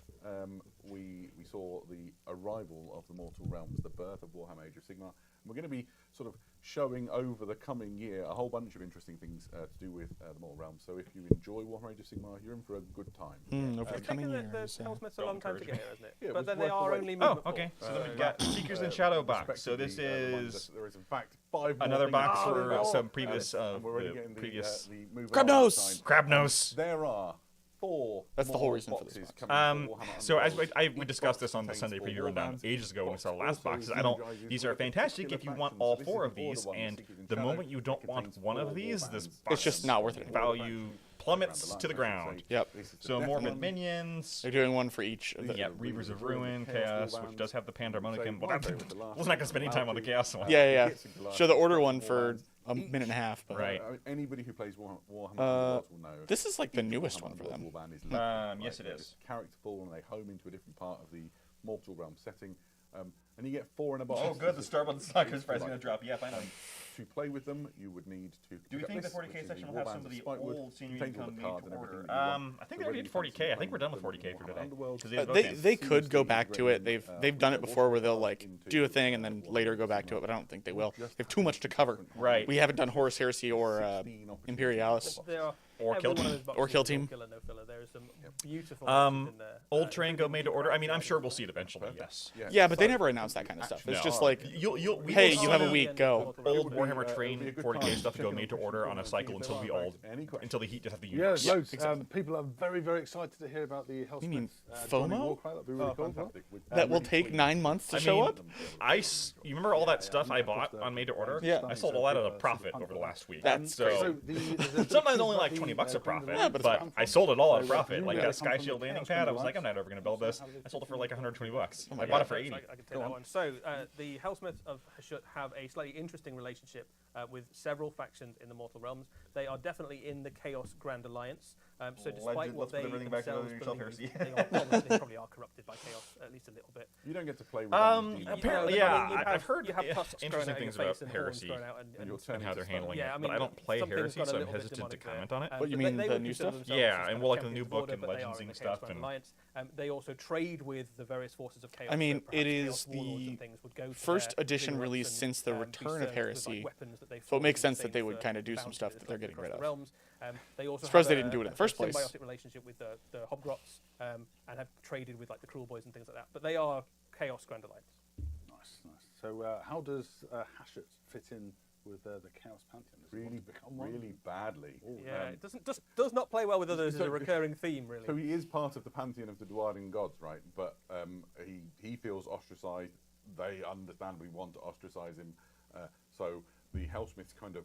S2: we saw the arrival of the Mortal Realms, the birth of Warhammer Age of Sigmar. We're going to be sort of showing over the coming year a whole bunch of interesting things to do with the Mortal Realms. So if you enjoy Warhammer Age of Sigmar, you're in for a good time.
S3: Over the
S5: It's
S3: coming
S5: taken the
S3: years. Yeah.
S5: Hellsmiths a long time to get here, hasn't it?
S2: Yeah, it
S5: But
S2: was
S5: then they
S2: worth the
S5: are
S2: wait.
S5: only
S1: Oh,
S5: movement
S1: okay.
S5: full.
S1: So then we've got Seekers and Shadow box. So this
S2: respectively,
S1: is
S2: there is in fact 5 more
S1: another
S2: things
S1: box
S2: to
S1: for
S2: go.
S1: some previous,
S2: And we're already
S1: the
S2: getting
S1: previous
S2: the move
S3: Crabnose!
S2: outside.
S1: Crabnose.
S2: There are 4.
S3: That's the whole
S2: more
S3: reason for this
S2: boxes
S3: box.
S2: coming for Warhammer
S1: So as
S2: Underworld.
S1: we
S2: Each
S1: discussed
S2: box
S1: this on the
S2: contains
S1: Sunday
S2: 4
S1: preview rundown
S2: warbands.
S1: ages ago when we saw the
S2: Box
S1: last
S2: also
S1: boxes. I don't.
S2: synergizes
S1: These
S2: with
S1: are
S2: a
S1: fantastic
S2: particular
S1: if you want
S2: faction.
S1: all
S2: So this
S1: 4
S2: is
S1: of
S2: the
S1: these,
S2: Order one,
S1: and
S2: Seekers and
S1: the
S2: Shadow.
S1: moment you don't
S2: It
S1: want
S2: contains
S1: one
S2: 4
S1: of these, this
S2: warbands.
S1: box
S3: It's just not worth it.
S1: value plummets to the ground.
S3: Yep.
S2: This is the
S1: So
S2: Death
S1: Morbid
S2: one.
S1: Minions.
S3: They're doing one for each. Of the,
S1: Yeah, Reavers of Ruin, Chaos, which does have the Pandemonium. Well, I was not going to spend any time on the Chaos one.
S3: yeah. Show the Order one for a minute and a half. But
S1: Right.
S2: I mean, anybody who plays Warhammer Underworlds will know.
S3: this is like the
S2: each
S3: newest
S2: Warhammer
S3: one for them.
S2: Underworld warband is different,
S1: yes, it
S2: They're
S1: is.
S2: just characterful and they home into a different part of the Mortal Realm setting. And you get 4 in a box.
S1: Oh, good. The Starbucks Stalker's price is going to drop. Yeah, finally.
S2: To play with them, you would need to.
S1: Do we think the 40k section will have some of the old senior income made to order? I think they're going to get 40k. I think we're done with 40k for today. 'Cause have
S3: They
S1: both
S3: they could go back to it. They've done it before where they'll like do a thing and then later go back to it, but I don't think they will. They have too much to cover.
S1: Right.
S3: We haven't done Horus Heresy or Imperialis.
S5: There are
S1: Or
S5: every
S1: Kill
S5: one of
S1: Team.
S5: those boxes
S3: Or Kill
S5: is
S3: Team.
S5: no filler, no filler. There is some beautiful boxes in there.
S1: Old Train go made to order. I mean, I'm sure we'll see it eventually. Yes.
S3: Yeah, but they never announce that kind of stuff. It's
S1: No.
S3: just like,
S1: We
S3: hey,
S1: will
S3: you have a
S1: see
S3: week, go.
S1: Old Warhammer Train 40k stuff to go made to order on a cycle until we all until the heat just have the
S6: Yeah,
S1: universe.
S6: there's loads. People are very, very excited to hear about the Hellsmith.
S3: You mean
S6: Johnny
S3: FOMO?
S6: Warcry. That'd be really cool.
S2: Fantastic.
S3: that will take 9 months to
S1: I
S3: show
S1: mean,
S3: up?
S1: You remember all that stuff I bought on made to order?
S3: Yeah.
S1: I sold a lot at a profit over the last week.
S3: That's
S1: so. Sometimes only like 20 bucks a profit, but I sold it all at a profit. Like that Sky Shield landing pad, I was like, I'm not ever going to build this. I sold it for like 120 bucks. I bought it for 80.
S5: I can take that one. So the Hellsmiths of Hashut have a slightly interesting relationship with several factions in the Mortal Realms. They are definitely in the Chaos Grand Alliance. So despite
S1: Legend,
S5: what
S1: let's put
S5: they
S1: everything back
S5: themselves
S1: together yourself,
S5: believe,
S1: Heresy.
S5: they probably are corrupted by Chaos at least a little bit.
S2: You don't get to play with them as demons.
S1: Apparently,
S5: You know, I
S1: yeah.
S5: mean,
S1: I've heard
S5: you have tusks growing
S1: interesting
S5: out of your
S1: things about
S5: face and horns
S1: Heresy
S5: growing out
S2: And you're
S1: and
S2: turning
S1: how they're
S2: to
S1: handling
S2: stone.
S5: Yeah, I
S1: it,
S5: mean,
S1: but I don't play
S5: something's
S1: Heresy,
S5: got a
S1: so I'm
S5: little bit
S1: hesitant to
S5: demonic there.
S1: comment on it.
S3: What, you
S5: But
S3: mean
S5: they
S3: the
S5: would
S3: new
S5: consider
S3: stuff?
S5: themselves
S1: Yeah,
S5: as kind
S1: and
S5: of
S1: we'll look at the
S5: champions
S1: new
S5: of
S1: book
S5: order,
S1: and
S5: but they
S1: Legends
S5: are in
S1: and
S5: the Chaos
S1: stuff,
S5: Grand
S1: and-
S5: Alliance. They also trade with the various forces of Chaos.
S3: I mean,
S5: so perhaps
S3: it
S5: Chaos
S3: is
S5: warlords
S3: the
S5: and things would go to
S3: first
S5: their
S3: edition
S5: vignettes
S3: release
S5: and,
S3: since the
S5: be
S3: return
S5: served
S3: of
S5: with, like,
S3: Heresy.
S5: weapons that they
S3: So it makes
S5: forged in
S3: sense that they would
S5: exchange
S3: kind of
S5: for
S3: do some
S5: bounty
S3: stuff
S5: that's
S3: that they're
S5: done
S3: getting rid
S5: across
S3: of.
S5: the realms. They also
S3: Surprised
S5: have
S3: they didn't do it in the first place.
S5: symbiotic relationship with the Hobgrots and have traded with like the Cruel Boys and things like that. But they are Chaos Grand Alliance.
S6: Nice, nice. So how does Hashut fit in with the Chaos Pantheon? Does it want
S2: Really,
S6: to become one?
S2: really badly.
S5: Yeah, it does not play well with others as a
S2: so-
S5: recurring theme, really.
S2: So he is part of the pantheon of the Dwarven gods, right? But he feels ostracized. They understandably want to ostracize him. So the Hellsmiths kind of.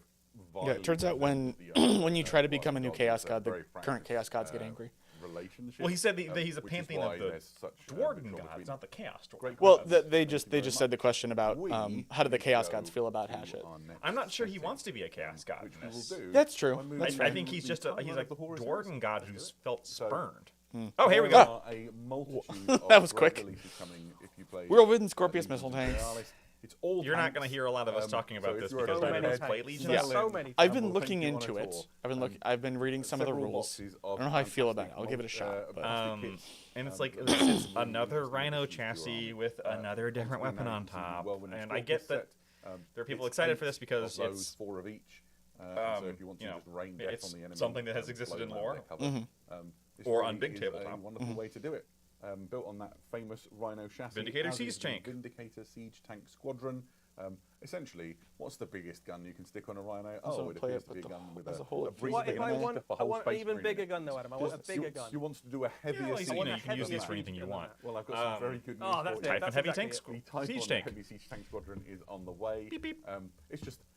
S3: Yeah, it turns out when when you try to become a new Chaos God, the current Chaos Gods get angry.
S2: Relationship.
S1: Well, he said that he's a
S2: which is
S1: pantheon
S2: why
S1: of the
S2: there's such,
S1: Dwarven
S2: trouble
S1: gods,
S2: between
S1: not the Chaos Dwarven.
S2: Great
S3: Well,
S2: gods.
S3: they
S2: Thank
S3: just
S2: you
S3: they
S2: very
S3: just
S2: much.
S3: said the question about
S2: We
S3: how do the
S2: need
S3: Chaos
S2: to
S3: Gods
S2: go
S3: feel about
S2: to
S3: Hashut?
S2: our next
S1: I'm not sure he
S2: setting,
S1: wants to be a Chaos God.
S2: which
S1: in
S2: we will
S1: this.
S2: do
S3: That's true.
S2: when we
S3: That's
S2: return
S1: I think he's
S2: to
S1: just
S2: the
S1: he's
S2: timeline
S1: like
S2: of the Horus
S1: Dwarven
S2: Heresy.
S1: god who's felt
S2: So-
S1: spurned. Oh, here we
S2: There
S1: go.
S2: are a multitude
S3: That
S2: of
S3: was quick.
S2: releases coming if you play
S3: Whirlwind, Scorpius,
S2: Legions
S3: missile
S2: of
S3: tanks.
S2: Imperialis. It's all
S1: You're not
S2: tanks.
S1: going to hear a lot of us talking about
S2: so
S1: this
S2: if you're
S1: because
S5: so
S1: I
S5: many
S1: don't
S5: tanks.
S1: play Legions.
S3: Yeah.
S5: So many.
S3: I've
S2: Campbell,
S3: been
S2: thank
S3: looking
S2: you on
S3: into
S2: a
S3: it.
S2: tour.
S3: I've been reading some of the
S2: Several
S3: rules.
S2: boxes
S3: I
S2: of
S3: don't know how I feel about it.
S2: fantastic
S3: I'll give it a shot. But
S2: fantastic kits.
S1: And it's like
S2: Really
S1: it's another
S2: interesting
S1: Rhino
S2: additions to your
S1: chassis
S2: army.
S1: with another different
S2: Once
S1: weapon
S2: again,
S1: on
S2: you can see the
S1: top.
S2: Whirlwind
S1: And I
S2: Scorpius
S1: get that
S2: set.
S1: there are people
S2: It's
S1: excited for
S2: 8
S1: this because
S2: of those,
S1: it's
S2: 4 of each. So if you want to just rain
S1: yeah,
S2: death
S1: it's
S2: on the enemy,
S1: something that has existed
S2: blow
S1: in
S2: them out
S1: lore.
S2: of their cover. This
S1: Or
S2: really
S1: on Big
S2: is
S1: Tabletop.
S2: a wonderful way to do it. Built on that famous Rhino chassis.
S1: Vindicator
S2: as
S1: Siege
S2: is the
S1: Tank.
S2: Vindicator Siege Tank Squadron. Essentially, what's the biggest gun you can stick on a Rhino?
S3: Also
S2: Oh, it
S3: play
S2: appears
S3: it
S2: to be a
S3: with
S2: gun with
S3: as a
S2: a
S3: whole.
S2: breeze
S5: What
S2: big
S5: if I
S2: enough
S5: want?
S2: to fit
S5: I
S2: a whole
S5: want an
S2: space
S5: even
S2: marine in
S5: bigger
S2: it.
S5: gun, though, Adam. I want a bigger gun.
S2: You want to do a heavier
S5: I
S2: siege
S1: You
S5: want
S1: know,
S5: a
S1: you can use
S5: heavier
S1: these for anything you
S5: siege
S1: want.
S5: gun.
S2: Well, I've got some very good news
S5: Oh, that's
S2: for you.
S5: it.
S1: Typhon
S5: That's
S1: Heavy
S5: exactly
S1: Tank
S5: it.
S1: Squ-
S2: The Typhon
S1: Siege Tank.
S2: Heavy Siege Tank Squadron is on the way.
S1: Beep, beep.
S2: It's just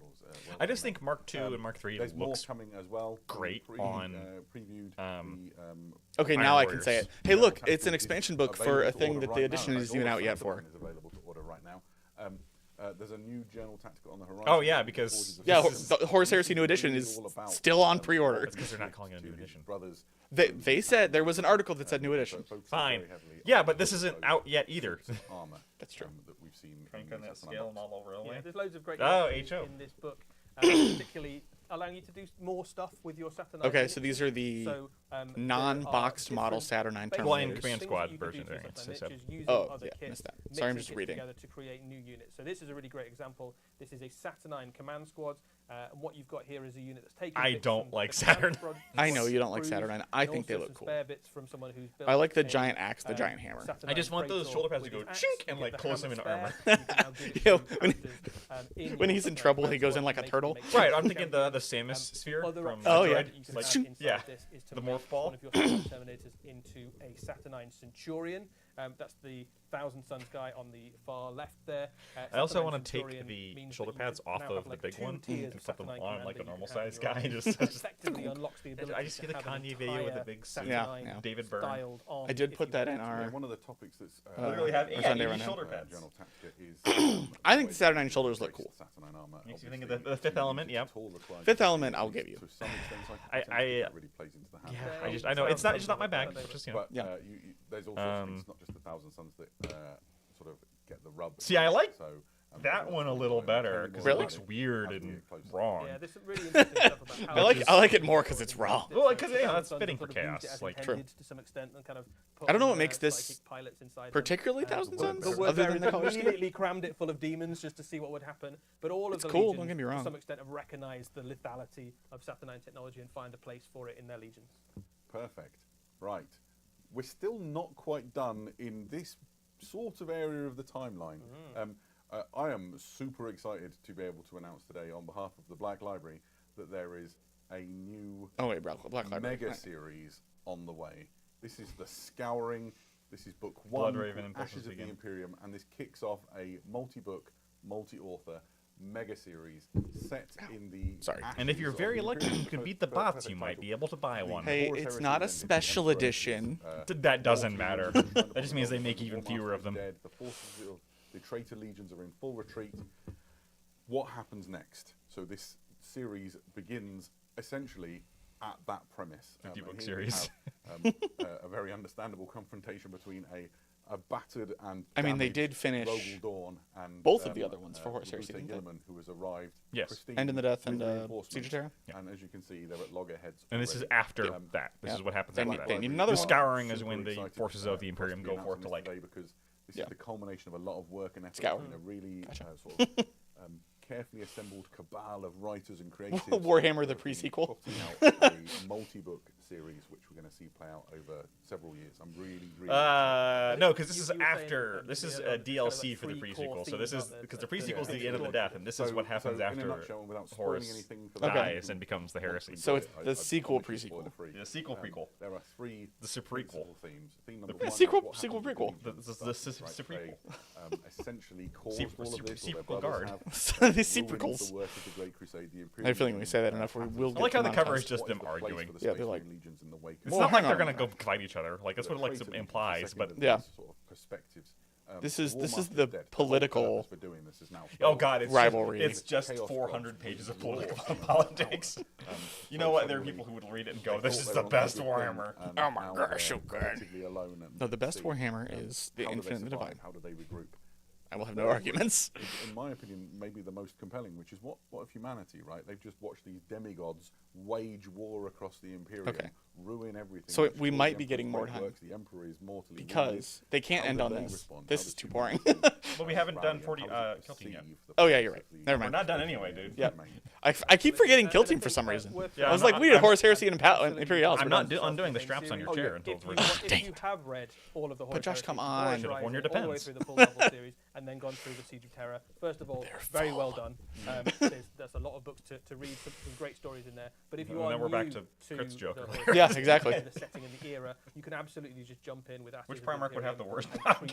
S2: models.
S1: I just think Mark II and Mark III
S2: There's more
S1: looks
S2: coming as well.
S1: great
S2: We
S1: on,
S2: previewed
S3: Okay,
S1: Iron
S3: now I
S1: Warriors.
S3: can say it. Hey, look, it's an expansion book for a thing that the edition isn't even out yet for.
S2: Is available to order right now. there's a new Journal Tactical on the horizon.
S1: Oh, yeah, because-
S2: Forges of
S3: Yeah,
S2: Forces.
S3: the Horus
S2: This
S3: Heresy New
S2: really
S3: Edition is
S2: all about,
S3: still on pre-order.
S1: That's because they're not calling it a new
S2: to his
S1: edition.
S2: brothers.
S3: They said there was an article that said new edition.
S2: Focusing
S1: Fine.
S2: very heavily
S1: Yeah,
S2: on
S1: but this
S2: the
S1: isn't
S2: suits
S1: out yet either.
S2: and armor,
S3: That's true.
S2: that we've seen.
S1: Crank
S2: in
S1: on
S2: the
S1: that
S2: Satellite
S1: scale
S2: box.
S1: model railway.
S5: Yeah, there's loads of great
S1: Oh,
S5: options
S1: HO.
S5: in this book, particularly allowing you to do more stuff with your Saturnine.
S3: Okay, so these are the
S5: So, there
S3: non-boxed
S5: are
S3: model
S5: different
S3: Saturnine
S5: basic
S1: Well, in
S3: Terminators.
S1: Command
S5: things
S1: Squad
S5: that you can do
S1: version
S5: for your
S1: variants,
S5: Saturnine,
S1: they said.
S5: which is using
S3: Oh,
S5: other
S3: yeah,
S5: kits,
S3: missed that. Sorry, I'm
S5: mixing
S3: just
S5: it
S3: reading.
S5: together to create new units. So this is a really great example. This is a Saturnine Command Squad. And what you've got here is a unit that's taken.
S1: I
S5: bits
S1: don't
S5: from
S1: like
S5: the Command
S1: Saturn.
S5: Squad
S3: I know you don't like
S5: crews,
S3: Saturnine. I
S5: and
S3: think they
S5: also
S3: look
S5: some
S3: cool.
S5: spare bits from someone who's built
S3: I like the
S5: a,
S3: giant axe, the giant hammer.
S5: Saturnine
S1: I just want those
S5: Praetor
S1: shoulder pads to
S5: with
S1: go
S5: his axe.
S1: chink
S5: You
S1: and
S5: get
S1: like
S5: the
S1: close him
S5: hammer
S1: in
S5: spare.
S1: armor.
S5: You can now give it
S3: Yo,
S5: to
S3: when-
S5: characters, in
S3: when
S5: your
S3: he's in
S5: Saturnine
S3: trouble, he
S5: Command
S3: goes in
S5: Squad
S3: like a
S5: to make
S3: turtle.
S5: it
S1: Right, I'm
S5: easier.
S1: thinking the Samus sphere
S5: Other
S1: from
S5: options
S3: yeah.
S5: that you can
S1: Like,
S5: add inside
S1: yeah,
S5: this is to
S1: the
S5: make
S1: morph ball.
S5: one of your Saturnine Terminators into a Saturnine Centurion. That's the Thousand Suns guy on the far left there.
S1: I also
S5: Saturnine
S1: want to take
S5: Centurion
S1: the
S5: means
S1: shoulder
S5: that you
S1: pads
S5: can
S1: off
S5: now
S1: of
S5: have,
S1: the
S5: like,
S1: big
S5: 2
S1: one
S5: tiers
S1: and
S5: of
S1: put them
S5: Saturnine
S1: on
S5: command
S1: like a
S5: that you
S1: normal
S5: can have in
S1: sized
S5: your
S1: guy.
S5: army.
S1: Just
S5: Effectively unlocks the ability
S1: I just see the
S5: to have an
S1: Kanye video with the
S5: entire
S1: big suit.
S3: Yeah,
S5: Saturnine
S3: yeah.
S1: David Byrne.
S5: styled army
S3: I did
S5: if
S3: put
S5: you
S3: that
S5: wanted
S3: in
S5: to.
S3: our.
S2: One of the topics that's
S1: Literally have
S3: Or Sunday
S1: 80
S3: right now.
S1: shoulder pads.
S2: Journal Tactica is.
S3: I think the Saturnine shoulders look cool.
S2: Saturnine armor,
S1: Makes you think of
S2: obviously,
S1: the Fifth
S2: to
S1: Element,
S2: use
S1: yeah.
S2: its tool required
S3: Fifth
S2: to
S3: Element,
S2: use
S3: I'll
S2: it
S3: give you.
S2: To some extent,
S1: I-
S2: that really plays into the hand.
S1: Yeah,
S5: They're
S1: I know
S5: all
S1: it's not
S5: Thousand
S1: my bag.
S5: Suns,
S1: Just you know.
S2: But
S3: Yeah.
S2: there's also things, not just the Thousand Suns that sort of get the rub.
S1: See, I like
S2: so,
S1: that one a little better because
S3: Really?
S1: it looks weird and wrong.
S5: Yeah, there's some really interesting stuff about how
S3: I like it more 'cause it's raw.
S1: Well, 'cause, yeah,
S5: Thousand
S1: that's
S5: Suns
S1: fitting
S5: have
S1: for
S5: sort of used
S1: chaos,
S5: it as
S1: like-
S5: intended
S3: True.
S5: to some extent and kind of put
S3: I don't know
S5: on,
S3: what makes this
S5: psychic pilots inside them.
S3: particularly Thousand
S5: The
S3: Suns,
S5: word
S3: other
S5: there
S3: than
S5: is
S3: the color scheme.
S5: immediately crammed it full of demons just to see what would happen. But all of
S3: It's
S5: the
S3: cool,
S5: legions,
S3: don't get me wrong.
S5: to some extent, have recognized the lethality of Saturnine technology and find a place for it in their legions.
S2: Perfect. Right. We're still not quite done in this sort of area of the timeline. I am super excited to be able to announce today, on behalf of the Black Library, that there is a new
S3: Oh wait, Black Library.
S2: mega
S3: Right.
S2: series on the way. This is the Scouring. This is book
S1: Blood
S2: 1,
S1: Raven
S2: called
S1: Impulses
S2: Ashes of
S1: Begin.
S2: the Imperium, and this kicks off a multi-book, multi-author mega series set in the.
S3: Sorry.
S2: ashes
S1: And if you're
S2: of
S1: very
S2: the
S1: lucky,
S2: Imperium.
S1: you can beat the bots. You might be able to buy one.
S3: Hey,
S2: Horus
S3: it's
S2: Heresy
S3: not a
S2: then is the
S3: special
S2: Emperor,
S3: edition.
S2: which is,
S1: That doesn't
S2: War
S1: matter.
S2: Heroes,
S1: That just means they make even
S2: War
S1: fewer of
S2: Masters
S1: them.
S2: Dead, the forces of the traitor legions are in full retreat. What happens next? So this series begins essentially at that premise.
S1: 50-book
S2: and here
S1: series.
S2: we have, a very understandable confrontation between a battered and
S3: I mean, they
S2: damaged
S3: did finish
S2: Rogel Dawn and
S3: both of the other ones for Horus
S2: Robusta
S3: Heresy, didn't they?
S2: Gilliman, who has arrived.
S1: Yes.
S2: pristine
S3: End in the Death
S2: with
S3: and
S2: reinforcements.
S3: Siege of Terra.
S1: Yeah.
S2: And as you can see, they're at loggerheads.
S1: And this is
S2: already.
S1: after
S2: Um,
S1: that. This
S3: yeah.
S1: is what happens
S3: They
S1: after
S3: need-
S1: that.
S3: they need another
S1: The
S3: one.
S1: Scouring is
S2: Super
S1: when the
S2: excited,
S1: forces of the
S2: for us
S1: Imperium
S2: be
S1: go forth
S2: announcing
S1: to
S2: this
S1: like
S2: today because this
S3: Yeah.
S2: is the culmination of a lot of work and effort
S3: Scouring.
S2: in a really
S3: Gotcha.
S2: sort of carefully assembled cabal of writers and creatives.
S3: Warhammer the
S2: that have been
S3: pre-sequel.
S2: putting out a multi-book series, which we're going to see play out over several years. I'm really
S1: No, because this
S5: You-
S1: is
S5: you were saying,
S1: after. This is
S5: yeah,
S1: a
S5: kind of
S1: DLC
S5: like
S1: for the
S5: 3 core
S1: pre-sequel. So
S5: themes,
S1: this is
S5: aren't there,
S1: because the
S5: that,
S1: pre-sequel is
S2: yeah,
S1: the end of the
S2: explore.
S1: death, and this is what happens
S2: in a
S1: after
S2: nutshell, without spoiling
S1: Horus
S2: anything for
S1: dies
S2: the
S1: and becomes the heresy.
S3: So it's
S2: I
S3: the sequel
S2: promise you
S3: prequel.
S2: spoiler-free.
S1: The sequel prequel.
S2: There are 3
S1: The prequel.
S2: principal themes. Theme number
S1: pre-
S2: 1 is
S3: sequel-
S2: what
S3: sequel
S2: happens
S3: prequel.
S2: with
S1: The-
S2: the
S1: the
S2: stuff, right?
S1: sequel.
S2: They, essentially caused
S1: Sequel-
S2: all of this. or their
S1: sequel
S2: brothers
S1: guard.
S2: have,
S3: The
S2: ruined
S3: sequels.
S2: The work of the Great Crusade, the
S3: I
S2: Imperium
S3: have a feeling when we say that
S2: Legion,
S3: enough, we
S2: Atlas
S3: will
S1: I
S3: get
S1: like how the cover is
S3: demonetized.
S1: just
S2: what
S1: them
S2: is the place
S1: arguing.
S2: for the
S3: Yeah, they're
S2: Space
S3: like-
S2: Marine legions in the wake
S1: It's
S2: of
S3: Well,
S1: not like
S3: hang
S1: they're
S3: on.
S1: gonna go fight each other. Like that's what it like
S2: traitor
S1: implies.
S2: legions,
S1: But
S2: second
S3: Yeah.
S2: of these sort of perspectives.
S3: This is
S2: War
S3: the
S2: Master's dead. The whole
S3: political
S2: purpose for doing this is now
S1: oh god, it's
S3: rivalry.
S1: Just, it's just
S2: Chaos
S1: 400
S2: Squad,
S1: pages of
S2: war,
S1: political politics. You know
S2: so
S1: what? There are
S2: suddenly
S1: people who would read it and
S2: they
S1: go, "This
S2: thought
S1: is
S2: they
S1: the
S2: were on
S1: best
S2: a good thing,
S1: Warhammer."
S2: and
S3: Oh my
S2: now
S3: gosh,
S2: they're
S3: so good.
S2: relatively alone and
S3: No, the best
S2: see,
S3: Warhammer is the
S2: how do they
S3: Infinite and the
S2: survive?
S3: Divine.
S2: How do they regroup?
S3: I will have no arguments.
S2: In my opinion, maybe the most compelling, which is what of humanity, right? They've just watched these demigods wage war across the Imperium,
S3: Okay.
S2: ruin everything.
S3: So
S2: destroy
S3: we
S2: the
S3: might be
S2: Emperor's
S3: getting more
S2: great
S3: time.
S2: works. The Emperor is mortally wounded.
S3: Because they can't
S2: How
S3: end
S2: do
S3: on
S2: they
S3: this.
S2: respond?
S3: This
S2: How
S3: is
S2: does
S3: too
S2: humanity
S3: boring.
S1: But we haven't
S2: rally
S1: done
S2: and
S1: 40
S2: how does it
S1: Kilting yet.
S2: perceive the
S3: Oh, yeah, you're
S2: presence
S3: right.
S2: of the
S3: Never
S1: We're
S3: mind.
S1: not done anyway, dude.
S3: Yep.
S2: domain?
S3: I keep forgetting
S5: And I
S3: Kilting
S5: think,
S3: for some reason.
S5: worth
S1: Yeah,
S3: I was
S1: I'm
S3: like,
S1: not-
S3: we did
S1: I'm-
S3: Horus Heresy and
S5: Absolutely.
S3: Imperialis.
S1: I'm
S3: we're
S1: not
S3: done.
S1: undoing the straps on your
S2: Oh,
S1: chair
S2: yeah.
S1: until it's
S5: If you,
S1: written.
S5: if you have read all of the Horus
S3: Josh,
S5: Heresy,
S3: come
S5: Horus
S3: on.
S1: Should've worn your
S5: Rising, all the way
S1: depends.
S5: through the full novel series, and then gone through the Siege of Terror. First of all, very well done. There's a lot of books to read, some great stories in there. But if you
S1: And
S5: are
S1: then we're
S5: new
S1: back to Kurt's
S5: the
S1: Joker.
S5: Horus
S3: Yeah,
S5: Heresy
S3: exactly.
S5: and the setting and the era, you can absolutely just jump in with Ashes
S1: Which
S5: of the
S1: Primarch would have the
S5: Imperium
S1: worst
S5: and treat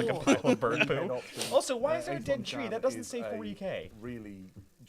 S1: like a pile of bird
S2: Head
S1: poo.
S2: option.
S1: Also, why is there a dead
S2: Aton
S1: tree?
S2: Chan
S1: That doesn't
S2: is
S1: say
S2: a
S1: 40k.
S2: Really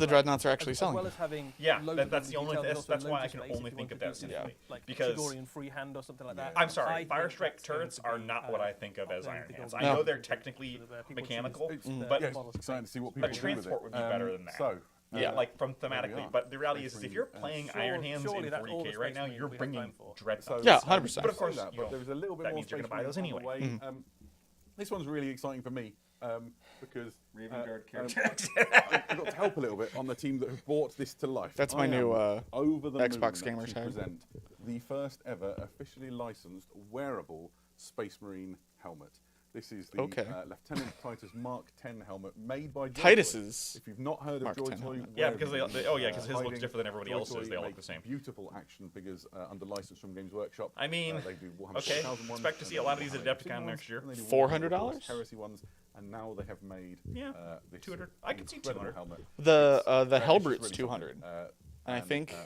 S3: the dreadnoughts are actually
S5: as
S3: selling.
S5: well as having
S1: Yeah,
S5: loads
S1: that's
S5: of
S1: the only.
S5: detail, there's
S1: That's
S5: also
S1: why I
S5: loads
S1: can
S5: of space
S1: only
S5: if you
S1: think
S5: want
S1: of
S5: to
S1: that
S5: do something
S1: simply
S5: like
S1: because.
S5: Shigorian freehand or something like that.
S1: I'm sorry,
S5: I
S1: fire
S5: think
S1: strike
S5: that's going
S1: turrets
S5: to
S1: are
S5: be,
S1: not what I think of as iron hands. I
S3: No.
S1: know they're technically
S5: sort of, people
S1: mechanical,
S5: choose
S1: but
S2: yeah, it's exciting to see what people do with
S1: transport
S2: it.
S1: would be better than that.
S2: So,
S1: yeah, like from
S2: there we
S1: thematically.
S2: are.
S1: But the reality is, if
S2: Basically,
S1: you're playing Iron Hands
S5: surely
S1: in
S5: that's all the
S1: 40k right
S5: space
S1: now,
S5: marine
S1: you're
S5: we have
S1: bringing
S5: time for.
S1: dreadnoughts.
S2: So,
S3: Yeah, 100%.
S1: But of course,
S2: that,
S1: you know,
S2: but there is a little bit
S1: that
S2: more
S1: means you're
S2: space
S1: gonna buy those
S2: marine on the
S1: anyway.
S2: way. This one's really exciting for me because
S1: Raven Guard
S2: I
S1: character.
S2: got to help a little bit on the team that have brought this to life.
S3: That's my
S2: I
S3: new,
S2: am over the
S3: Xbox
S2: moon
S3: gamer
S2: to
S3: tag.
S2: present the first ever officially licensed wearable Space Marine helmet. This is the
S3: Okay.
S2: Lieutenant Titus Mark 10 helmet made by Joy
S3: Titus's
S2: Toy. If you've not heard of
S3: Mark
S2: Joy
S3: 10
S2: Toy,
S3: helmet.
S1: Yeah, because
S2: where
S1: they oh yeah, because his looks
S2: hiding,
S1: different than everybody
S2: Joy
S1: else's.
S2: Toy
S1: They all look
S2: make
S1: the same.
S2: Beautiful action figures under license from Games Workshop.
S1: I mean,
S2: they do Warhammer
S1: okay,
S2: 4000 ones,
S1: expect to see a lot of these at
S2: Warhammer
S1: Adepticon
S2: 50
S1: next year.
S2: ones, and they do
S3: $400?
S2: Warhammer Heresy ones, and now they have made
S1: Yeah,
S2: this
S1: 200. I could see
S2: incredible
S1: 200.
S2: helmet.
S3: The
S2: It's just
S3: Hellbrute's
S2: really
S3: 200.
S2: something.
S3: And I think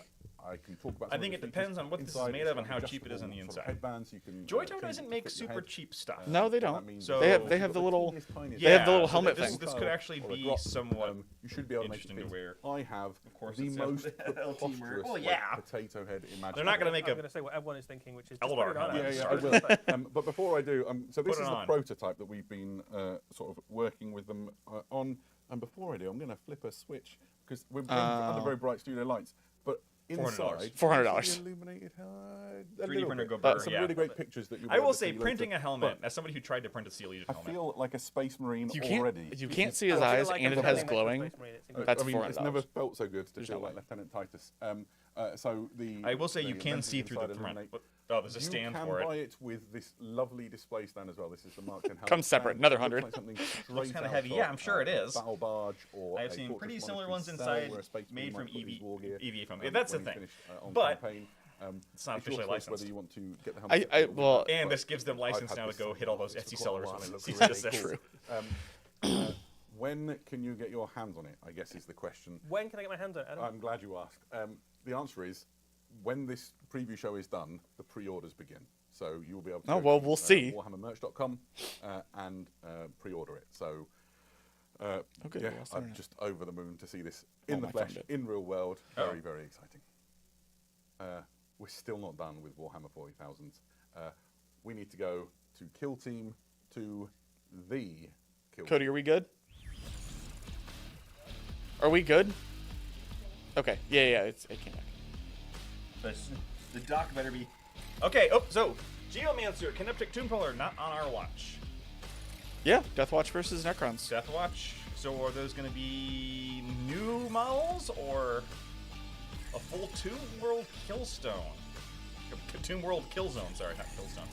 S2: I can talk about.
S1: I
S2: some
S1: think
S2: of the
S1: it depends
S2: features.
S1: on what this is
S2: Inside,
S1: made
S2: it's
S1: of and
S2: got
S1: how cheap it is on the
S2: adjustable sort of
S1: inside.
S2: headbands, you can,
S1: Joy Toy
S2: change
S1: doesn't
S2: it to
S1: make
S2: fit your
S1: super
S2: head.
S1: cheap stuff.
S3: No, they
S2: That
S3: don't.
S2: means
S1: So-
S3: they
S2: you've
S3: have
S2: got
S3: the little.
S2: teeniest, tiniest
S3: They have the little
S1: so
S3: helmet
S1: this,
S3: thing.
S1: This could actually
S2: or a
S1: be
S2: drop.
S1: somewhat.
S2: You should be able to make it
S1: interesting to
S2: fit.
S1: wear.
S2: I have
S1: course
S2: the
S1: it's
S2: most
S1: LT wear.
S2: preposterous
S1: Well, yeah.
S2: potato head imaginable.
S1: They're not going to make
S5: I'm
S1: a.
S5: going to say what everyone is thinking, which is just
S1: Eldar
S5: put it on.
S1: helmet.
S2: Yeah,
S5: Adam.
S2: yeah, I will. But before I do, so
S1: Put
S2: this
S1: it
S2: is the
S1: on.
S2: prototype that we've been sort of working with them on. And before I do, I'm going to flip a switch because we're under very bright studio lights. But inside,
S3: $400.
S2: is the illuminated a
S1: 3D
S2: little
S1: printer
S2: bit.
S1: go burr,
S2: Some
S1: yeah.
S2: really great pictures that you.
S1: I will say, printing a helmet. As somebody who tried to print a Sea Legion
S2: I
S1: helmet,
S2: feel like a Space Marine
S3: You can't.
S2: already.
S3: You can't see his
S5: I feel
S3: eyes,
S5: like
S3: and
S5: I'm
S3: it has
S5: standing next to
S3: glowing.
S5: Space Marine. It's
S2: I
S3: That's
S2: mean, it's
S3: $400.
S2: never felt so good to
S3: There's
S2: feel
S3: no
S2: like
S3: way.
S2: Lieutenant Titus. So the.
S1: I will say you
S2: the
S1: can
S2: lenses
S1: see through the
S2: inside
S1: front.
S2: illuminate.
S1: But, oh, there's a stand
S2: you
S1: for
S2: can buy
S1: it.
S2: it with this lovely display stand as well. This is the Mark 10 helmet.
S3: Comes separate,
S2: stand.
S3: another
S2: Looks
S3: 100.
S2: like something
S1: Looks
S2: straight
S1: kinda
S2: out
S1: heavy.
S2: of,
S1: Yeah, I'm sure it
S2: a
S1: is.
S2: Battle barge or
S1: I've
S2: a
S1: seen
S2: Fortress
S1: pretty
S2: Monarchy
S1: similar ones
S2: cell
S1: inside
S2: where a Space
S1: made
S2: Marine
S1: from
S2: might put his war gear,
S1: EVA films. Yeah, that's the
S2: when he's
S1: thing.
S2: finished, on
S1: But
S2: campaign.
S1: it's not
S2: It's your
S1: officially
S2: choice
S1: licensed.
S2: whether you want to get the helmet.
S3: I well.
S1: And this gives them license
S2: I've had
S1: now to
S2: this
S1: go
S2: for
S1: hit all those
S2: for
S1: Etsy
S2: quite a
S1: sellers
S2: while,
S1: with
S2: it
S1: it.
S2: looks
S1: Cease
S2: really
S1: and desist.
S2: cool. When can you get your hands on it? I guess is the question.
S5: When can I get my hands on it, Adam?
S2: I'm glad you asked. The answer is when this preview show is done, the pre-orders begin. So you'll be able to.
S3: Oh,
S2: go
S3: well,
S2: to,
S3: we'll see.
S2: WarhammerMerch.com and pre-order it. So.
S3: Okay,
S2: Yeah,
S3: we lost the
S2: I'm
S3: internet.
S2: just over the moon to see this in the
S3: my phone
S2: flesh,
S3: did.
S2: in real world.
S1: Oh.
S2: Very, very exciting. We're still not done with Warhammer 40,000. We need to go to Kill Team, to the Kill
S3: Cody,
S2: Team.
S3: are we good? Are we good? Okay. Yeah. It came back.
S1: The doc better be. Okay. Oh, so Geomancer, Kinetic Tomb Puller, not on our watch.
S3: Yeah. Deathwatch versus Necrons.
S1: Death Watch. So are those going to be new models or a full Tomb World Killstone? Tomb World Killzone. Sorry, not Killstone.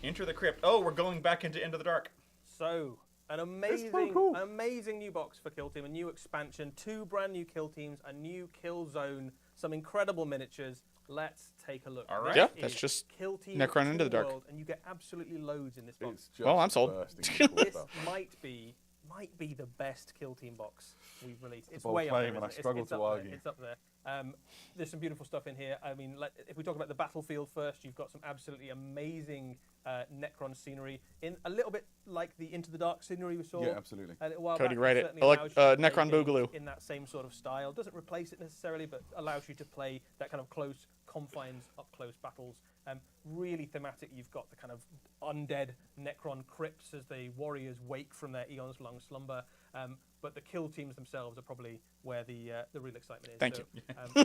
S1: Enter the Crypt. Oh, we're going back into Into the Dark.
S5: So, an amazing new box for Kill Team, a new expansion, 2 brand new kill teams, a new kill zone, some incredible miniatures. Let's take a look.
S1: All right.
S5: This
S3: Yeah, that's
S5: is
S3: just
S5: Kill Team
S3: Necron Into the
S5: Tomb
S3: Dark.
S5: World, and you get absolutely loads in this box.
S2: It's just
S3: Well, I'm sold.
S2: bursting with cool
S5: This
S2: stuff.
S5: might be the best Kill Team box we've released. It's
S2: bold
S5: way up
S2: claim,
S5: there.
S2: and
S5: isn't
S2: I
S5: it?
S2: struggle
S5: It's
S2: to
S5: up there.
S2: argue.
S5: It's up there. There's some beautiful stuff in here. I mean, if we talk about the battlefield first, you've got some absolutely amazing Necron scenery, in a little bit like the Into the Dark scenery we saw.
S2: Yeah, absolutely.
S5: A little while
S3: Cody,
S5: back.
S3: write it.
S5: Certainly
S3: Like,
S5: allows you to play
S3: Necron
S5: games
S3: Boogaloo.
S5: in that same sort of style. Doesn't replace it necessarily, but allows you to play that kind of close confines, up close battles. Really thematic. You've got the kind of undead Necron crypts as the warriors wake from their eons long slumber. But the kill teams themselves are probably where the real excitement is.
S3: Thank
S5: so,
S3: you.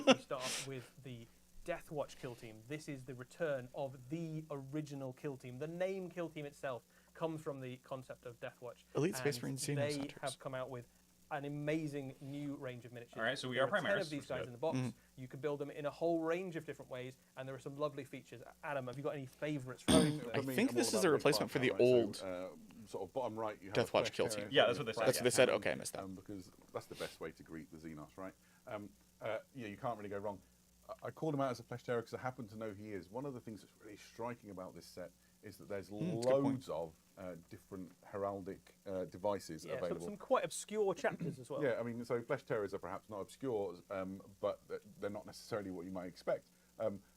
S5: We start off with the Death Watch kill team. This is the return of the original kill team. The name kill team itself comes from the concept of Death Watch.
S3: Elite Space
S5: and
S3: Marine
S5: They
S3: Senior Centers.
S5: have come out with an amazing new range of miniatures.
S1: All right, so we
S5: There
S1: are
S5: 10
S1: Primaris,
S5: of these
S1: which is
S5: guys
S1: good.
S5: in the box.
S3: Mm-hmm.
S5: You can build them in a whole range of different ways, and there are some lovely features. Adam, have you got any favourites from
S3: I
S5: these?
S3: think
S2: I'm
S3: this
S2: all
S3: is
S2: about
S3: a
S2: big
S3: replacement for the
S2: firepower, right?
S3: old
S2: sort of bottom right, you have
S3: Death
S2: a
S3: Watch
S2: flesh
S3: kill
S2: tear,
S3: team.
S1: Yeah, that's what they said,
S3: That's what they said. Okay, I missed that.
S2: Because that's the best way to greet the Xenos, right? Yeah, you can't really go wrong. I called him out as a flesh terror because I happen to know he is. One of the things that's really striking about this set is that there's
S3: a good point.
S2: loads of different heraldic devices
S5: Yeah,
S2: available.
S5: some quite obscure chapters as well.
S2: Yeah, I mean, so flesh terrors are perhaps not obscure, but they're not necessarily what you might expect.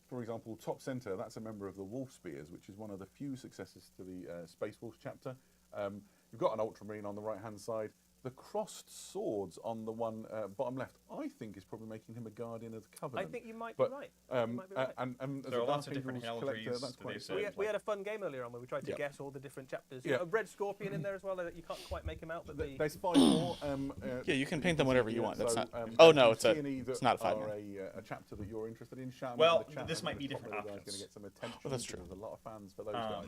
S2: For example, top centre, that's a member of the Wolf Spears, which is one of the few successors to the Space Wolves chapter. You've got an Ultramarine on the right-hand side. The crossed swords on the one bottom left, I think, is probably making him a guardian of the
S5: I
S2: Covenant.
S5: think you might
S2: But,
S5: be right.
S2: Um,
S5: You might be right.
S2: and as
S1: There
S2: a
S1: are lots
S2: Dark
S1: of different
S2: Angels collector,
S1: heraldries
S2: that's
S1: that
S2: quite
S1: they
S2: exciting.
S1: said.
S5: We had a fun game earlier on where we tried to
S3: Yep.
S5: guess all the different chapters.
S2: Yeah.
S5: A red scorpion in there as well. That you can't quite make him out, but
S2: There's 5 more.
S3: Yeah, you can paint them whatever you want. That's
S2: So,
S3: not.
S2: um,
S3: Oh no,
S2: if
S3: it's
S2: you
S3: a.
S2: see any that
S3: It's not a 5
S2: are
S3: man.
S2: a chapter that you're interested in. Shout 'em
S1: Well,
S2: out in the chat.
S1: this
S2: I
S1: might
S2: think
S1: be
S2: the top
S1: different
S2: level guys
S1: options.
S2: Going to get some attention.
S3: Well, that's true.
S2: There's a lot of fans for those guys.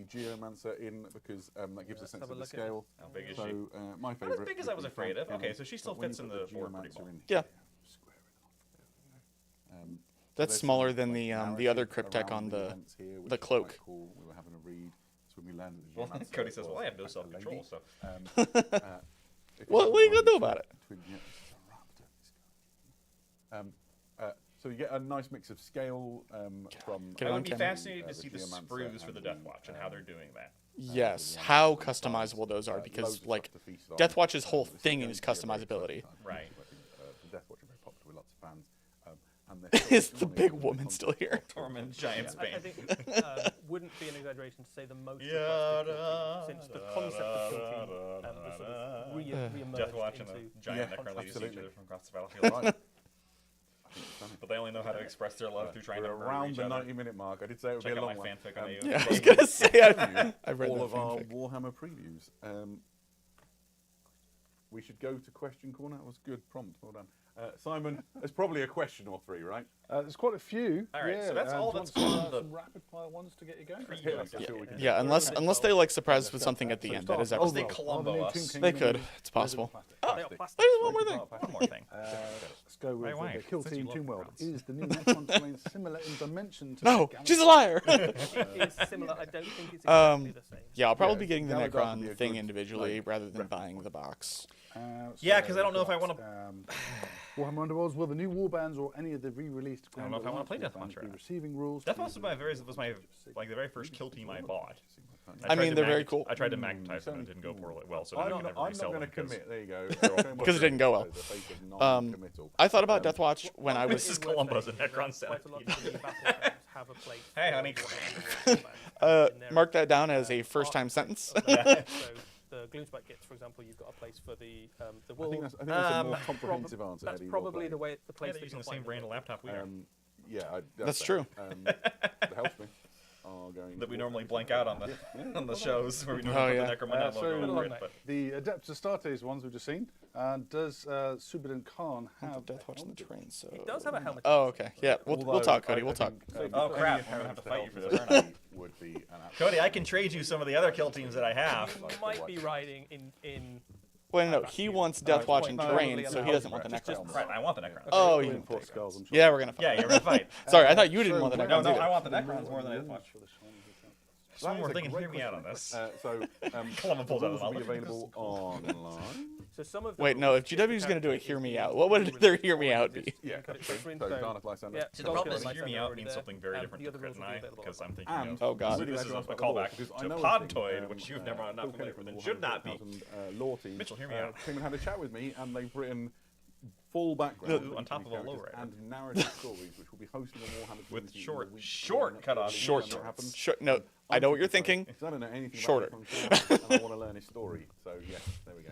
S2: the Geomancer in because that gives a sense
S5: have a
S2: of the
S5: look at it.
S2: scale.
S1: How big is
S2: so,
S1: she?
S2: my
S1: Not
S2: favourite.
S1: as big as
S2: would
S1: I was
S2: be
S1: afraid of.
S2: Frank
S1: Okay,
S2: Dillon,
S1: so she still
S2: but when
S1: fits
S2: you
S1: in
S2: put
S1: the board pretty
S2: Geomancer
S1: well.
S2: in
S3: Yeah.
S2: here, square it off.
S3: That's
S2: there's
S3: smaller
S2: some,
S3: than
S2: like,
S3: the other
S2: narrative
S3: cryptek
S2: around
S3: on the
S2: events here, which
S3: the
S2: is quite
S3: cloak.
S2: Cool. We were having a read. So when we landed at the
S1: Well,
S2: Geomancer,
S1: Cody
S2: it
S1: says,
S2: was
S1: "Well, I have no
S2: a lady.
S1: self-control, so."
S3: What are you gonna do about it?
S2: So you get a nice mix of scale from.
S3: Get it
S1: I
S3: on
S1: would be
S3: camera.
S1: fascinated to see the
S2: Geomancer
S1: sprues for the
S2: and
S1: Death Watch and how they're doing that.
S3: Yes, how customizable those are, because like Death Watch's whole thing is customizability.
S1: Right.
S2: The Death Watch are very popular with lots of fans. And
S3: Is the big woman still here?
S1: Torment giant
S5: I
S1: Spain.
S5: think wouldn't be an exaggeration to say the most
S1: Yeah,
S5: requested kilting, since the concept of kilting was sort of re-emerged
S1: Death Watch and
S5: into
S1: the giant
S2: Yeah,
S1: necron ladies see each
S2: absolutely.
S1: other from across the battlefield.
S2: Right.
S1: But they only know how to express their love through trying
S2: We're
S1: to murder
S2: around
S1: each
S2: the
S1: other.
S2: 90-minute mark. I did say it would
S1: Check
S2: be a
S1: out
S2: long
S1: my
S2: one.
S1: fanfic on AU.
S3: Yeah, I was gonna say I've read
S2: all
S3: that
S2: of our
S3: fanfic.
S2: Warhammer previews. We should go to question corner. That was a good prompt. Well done. Simon, there's probably a question or three, right?
S6: There's quite a few.
S1: All right, so that's all
S6: do you
S1: that's
S6: want
S1: on
S6: some,
S1: the
S6: some rapid fire ones to get you going.
S2: Hit us, let's see what we can do.
S3: Yeah, unless they like surprise us with something at the end. That is
S1: Oh,
S3: everything.
S1: they Columbo us.
S3: They could. It's possible.
S5: Oh, they are plastic.
S3: There's one more thing.
S1: One more thing.
S6: Let's go with
S1: My
S6: the
S1: wife
S6: Kill
S1: says you
S6: Team
S1: love
S6: Toon World.
S1: crowns.
S6: Is the new Necron terrain similar in dimension to
S3: No,
S6: the
S3: she's a
S6: Galaxy?
S3: liar.
S5: It is similar. I don't think it's exactly the same.
S3: Yeah, I'll probably
S2: Yeah,
S3: be getting the
S2: Galaga would be a
S3: Necron thing
S2: good,
S3: individually
S2: like,
S3: rather than
S2: reference
S3: buying
S2: point.
S3: the box.
S1: Yeah, 'cause I don't know if I wanna-
S6: Warhammer Underworlds, will the new warbands or any of the re-released
S1: I don't know if I wanna play Death
S6: warbands
S1: Watch or
S6: be
S1: not.
S6: receiving rules?
S1: Death Watch was my like the very first kill team I bought.
S3: I mean,
S1: tried to
S3: they're very cool.
S1: I tried to magnetize them and it didn't go poorly well, so
S2: I'm
S1: I
S2: not,
S1: never
S2: I'm
S1: resell
S2: not
S1: them
S2: going to
S1: 'cause-
S2: commit. There you go.
S3: 'Cause it didn't go well.
S2: The face of non-committal.
S3: I thought about Death Watch when I
S1: This
S3: was
S1: is Columbo's and Necron
S5: Quite a lot
S1: Centipede.
S5: of the battlegrounds have a place.
S1: Hey,
S5: for
S1: honey.
S5: Warhammer warbands in their
S3: mark that down as a first-time sentence.
S5: So the Gloomspite kits, for example, you've got a place for the
S2: I
S5: wool.
S2: think that's a more comprehensive answer,
S5: That's
S2: Eddie.
S5: probably the way the
S1: Yeah,
S5: place
S1: they're
S5: that
S1: using
S5: you'll
S1: the same
S5: find
S1: brand of laptop we are.
S2: Yeah,
S3: That's
S2: fair.
S3: true.
S2: The Hellsmith are going
S1: That we
S2: for-
S1: normally blank out on the on the shows where we
S3: Oh,
S1: normally
S3: yeah.
S1: put the Necromunda
S6: so
S1: logo over it.
S5: like
S1: But
S6: The Adeptus Astartes ones we've just seen. Does Subidon Khan have
S3: Death Watch
S6: a
S3: in the
S6: helmet?
S3: train. So.
S5: It does have a helmet.
S3: Oh, okay. Yeah, we'll
S2: Although
S3: talk,
S2: I
S3: Cody. We'll talk.
S2: think,
S1: Oh, crap,
S2: any
S1: I'm gonna have to fight you for
S2: Hellsmith
S1: this, aren't I?
S2: would be an absolute
S1: Cody, I can trade you some of the other kill teams that I have.
S5: You might be riding in
S3: Well, no, he wants Death Watch in
S5: no,
S3: terrain,
S5: probably
S3: so he
S5: allowed.
S3: doesn't want the Necron.
S1: Right, I want the Necrons.
S3: Oh,
S6: William
S3: you.
S6: Fort Skulls, I'm sure.
S3: Yeah, we're gonna fight.
S1: Yeah, you're gonna fight.
S3: Sorry, I thought you didn't want the
S6: so
S3: Necrons
S1: No,
S3: either.
S1: I want the Necrons more than I want. Just one
S2: That
S1: more
S2: is a
S1: thing and
S2: great
S1: hear me out on
S2: question.
S1: this.
S2: Column
S1: pulls out
S2: rules
S1: the
S2: will be
S1: knowledge.
S2: available online.
S5: so some of the
S3: Wait, no, if GW's gonna do a hear me out, what would their hear me out be?
S2: Yeah,
S5: Cut it
S2: that's true.
S5: straight
S2: So
S5: through.
S2: Darneth Lysander.
S5: Yeah,
S1: See, the problem is
S5: Dark
S1: hear me
S5: Lysander
S1: out
S5: already
S1: means
S5: there.
S1: something very different
S5: The
S1: to
S5: other
S1: Crit
S5: rules
S1: and
S5: will be
S1: I,
S5: available
S1: because I'm thinking
S2: And
S3: Oh, God.
S2: really
S1: this
S2: like
S1: is
S2: to
S1: a
S2: ask about the
S1: callback
S2: because I
S1: to
S2: know
S1: Podtoid,
S2: that,
S1: which you've never not
S2: Phil
S1: familiar
S2: Kennett
S1: with and
S2: from
S1: should not be.
S2: 100,000, law team,
S1: Mitchell, hear me out.
S2: came and had a chat with me, and they've written full background
S1: Ooh, on top of a
S2: characters
S1: lowrider.
S2: and narrative stories, which will be hosted on Warhammer
S1: With
S2: community in
S1: short-
S2: the week
S1: short
S2: leading up
S1: cut-off
S2: to
S3: Short
S2: when that happens.
S3: shorts. No, I know what you're thinking.
S2: Because I don't know anything
S3: Shorter.
S2: about it, and I want to learn his story. So yes, there we go.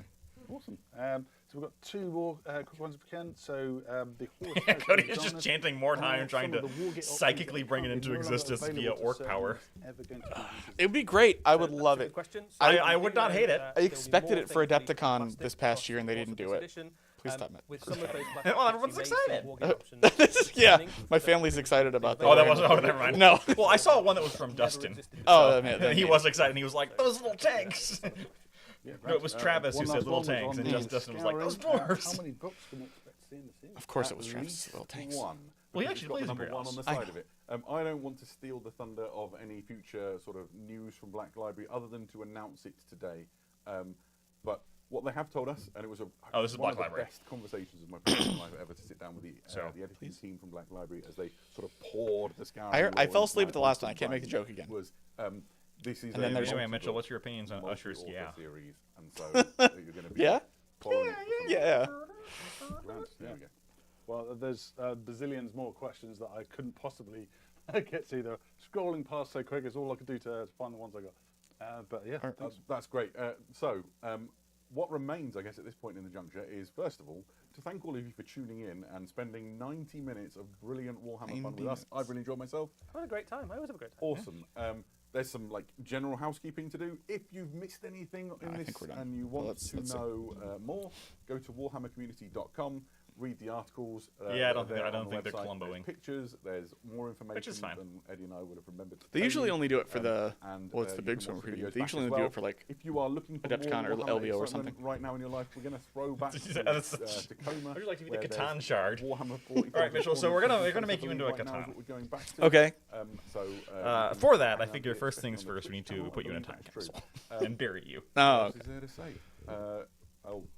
S6: Awesome. So we've got two more quick ones if we can. So the horse.
S1: Cody is just chanting more time,
S6: Are
S1: trying
S6: some
S1: to
S6: of the wargate
S1: psychically
S6: options
S1: bring it
S6: that are
S1: into
S6: no longer
S1: existence via
S6: available to
S1: orc
S6: certain
S1: power.
S6: ever going to be used?
S3: It'd be great. I would love it.
S5: Question.
S1: I would not hate it.
S3: I expected it for Adepticon this past year and they didn't do it. Please stop it.
S5: With some of those
S1: Well, everyone's excited.
S3: Yeah, my family's excited about that.
S1: Oh, that wasn't. Oh, never mind.
S3: No.
S1: Well, I saw one that was from Dustin.
S3: Oh,
S1: So,
S3: man,
S1: he was excited. And he was like, "Those little tanks."
S2: Yeah,
S1: No, it was Travis who
S6: One
S1: said
S6: last
S1: little
S6: one was
S1: tanks,
S6: on
S1: and
S6: the
S1: just Dustin was like,
S6: scouring.
S1: "Those
S6: How
S1: dwarves."
S6: many books can we expect to see in the series?
S3: Of course it
S2: At
S3: was Travis'
S2: least
S3: little tanks.
S2: One.
S1: Well, he
S2: because
S1: actually
S2: it's got
S1: plays
S2: the number
S1: Imperials.
S2: one on the
S3: I
S2: side
S3: know.
S2: of it. I don't want to steal the thunder of any future sort of news from Black Library, other than to announce it today. But what they have told us, and it was
S1: Oh, this is
S2: one
S1: Black
S2: of the
S1: Library.
S2: best conversations of my professional life ever to sit down with the editing team from Black Library as they sort of poured the scouring.
S3: I fell
S2: lore
S3: asleep
S2: into
S3: at the
S2: that
S3: last one. I can't make the
S2: content
S3: joke again.
S2: Was this is
S3: And then
S2: a
S3: there's-
S1: Anyway,
S2: multiple-
S1: Mitchell, what's your opinions on Usher's
S2: multi-author
S1: Yeah?
S2: series, and so you're going to be
S3: Yeah?
S2: following it for some
S3: Yeah.
S2: grand- There we go.
S6: Well, there's bazillions more questions that I couldn't possibly get to. They're scrolling past so quick. It's all I could do to find the ones I got. But yeah,
S2: That's great. What remains, I guess, at this point in the juncture is, first of all, to thank all of you for tuning in and spending 90 minutes of brilliant Warhammer fun
S3: 90
S2: with us.
S3: minutes.
S2: I've really enjoyed myself.
S5: I had a great time. I always have a great time.
S2: Awesome. There's some like general housekeeping to do. If you've missed anything in
S3: I
S2: this
S3: think we're done.
S2: and you
S3: Well,
S2: want
S3: let's-
S2: to
S3: let's-
S2: know more, go to warhammercommunity.com. Read the articles.
S1: Yeah, I don't
S2: there
S1: think
S2: on the
S1: they're
S2: website.
S1: Columboing.
S2: There's pictures. There's more information
S1: Which is fine.
S2: than Eddie and I would have remembered. to
S3: They
S2: tell
S3: usually
S2: you.
S3: only do it for the
S2: and,
S3: well, it's the
S2: you
S3: Big
S2: can
S3: Summer
S2: watch the
S3: preview.
S2: videos
S3: They
S2: back
S3: usually
S2: as
S3: only do
S2: well.
S3: it for like
S2: If you are looking for
S3: Adepticon
S2: more
S3: or
S2: Warhammer
S3: LVO or
S2: excitement
S3: something.
S2: right now in your life, we're going to throw back to
S1: That's
S2: Tacoma.
S1: Would you like to be the
S2: where there's
S1: Catan shard?
S2: Warhammer 40.
S1: All right, Mitchell, so we're gonna make you into a
S2: right now is
S1: Catan.
S2: what we're going back to.
S3: Okay.
S1: For that, I figure first things first, we need to put you in a time capsule and bury you.
S3: Oh,
S2: What else is there to say?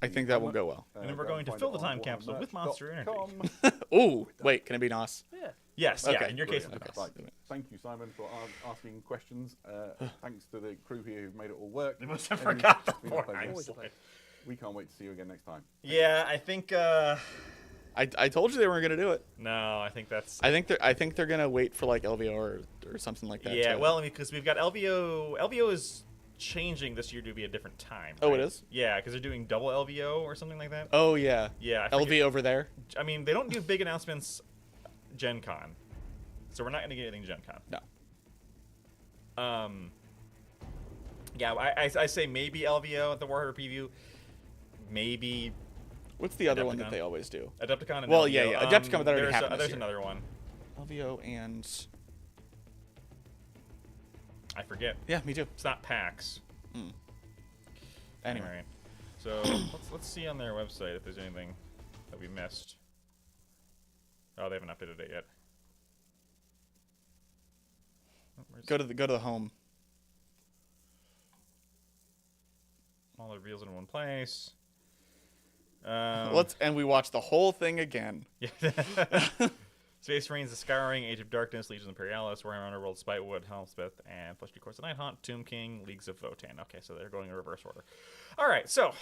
S3: I think that will go well.
S1: And then we're going to fill the time capsule with Monster Energy.
S3: Ooh, wait, can it be NOS?
S5: Yeah.
S1: Yes,
S3: Okay,
S1: yeah, in your case,
S3: brilliant.
S1: it'll be
S2: Right.
S1: nice.
S2: Thank you, Simon, for asking questions. Thanks to the crew here who've made it all work.
S1: They must have
S2: Eddie,
S1: forgot the
S2: it's been a pleasure.
S1: Always a pleasure.
S2: We can't wait to see you again next time.
S1: Yeah, I think.
S3: I told you they weren't gonna do it.
S1: No, I think that's.
S3: I think they're gonna wait for like LVO or something like that.
S1: Yeah,
S3: too.
S1: well, I mean, because we've got LVO. LVO is changing this year to be a different time.
S3: Oh,
S1: right?
S3: it is?
S1: Yeah, because they're doing double LVO or something like that.
S3: Oh yeah.
S1: Yeah, I forget-
S3: LV over there.
S1: I mean, they don't do big announcements Gen Con, so we're not going to get anything Gen Con.
S3: No.
S1: Yeah, I say maybe LVO at the Warhammer preview, maybe
S3: What's the other one that
S1: Adepticon.
S3: they always do?
S1: Adepticon. And
S3: Well,
S1: LVO.
S3: yeah. Adepticon, but that already
S1: there's
S3: happened this
S1: there's
S3: year.
S1: another one.
S3: LVO and
S1: I forget.
S3: yeah, me too.
S1: It's not PAX.
S3: Anyway,
S1: Alright. So let's see on their website if there's anything that we missed. Oh, they haven't updated it yet. Oh, where's
S3: go to the home.
S1: all the reveals in one place?
S3: And we watch the whole thing again.
S1: Yeah. Space Marines, The Scouring, Age of Darkness, Legions Imperialis, Warhammer Underworld, Spitewood, Helmsmith, and Fleshly Course of Nighthaunt, Tomb King, Leagues of Votan. Okay, so they're going in reverse order. All right, so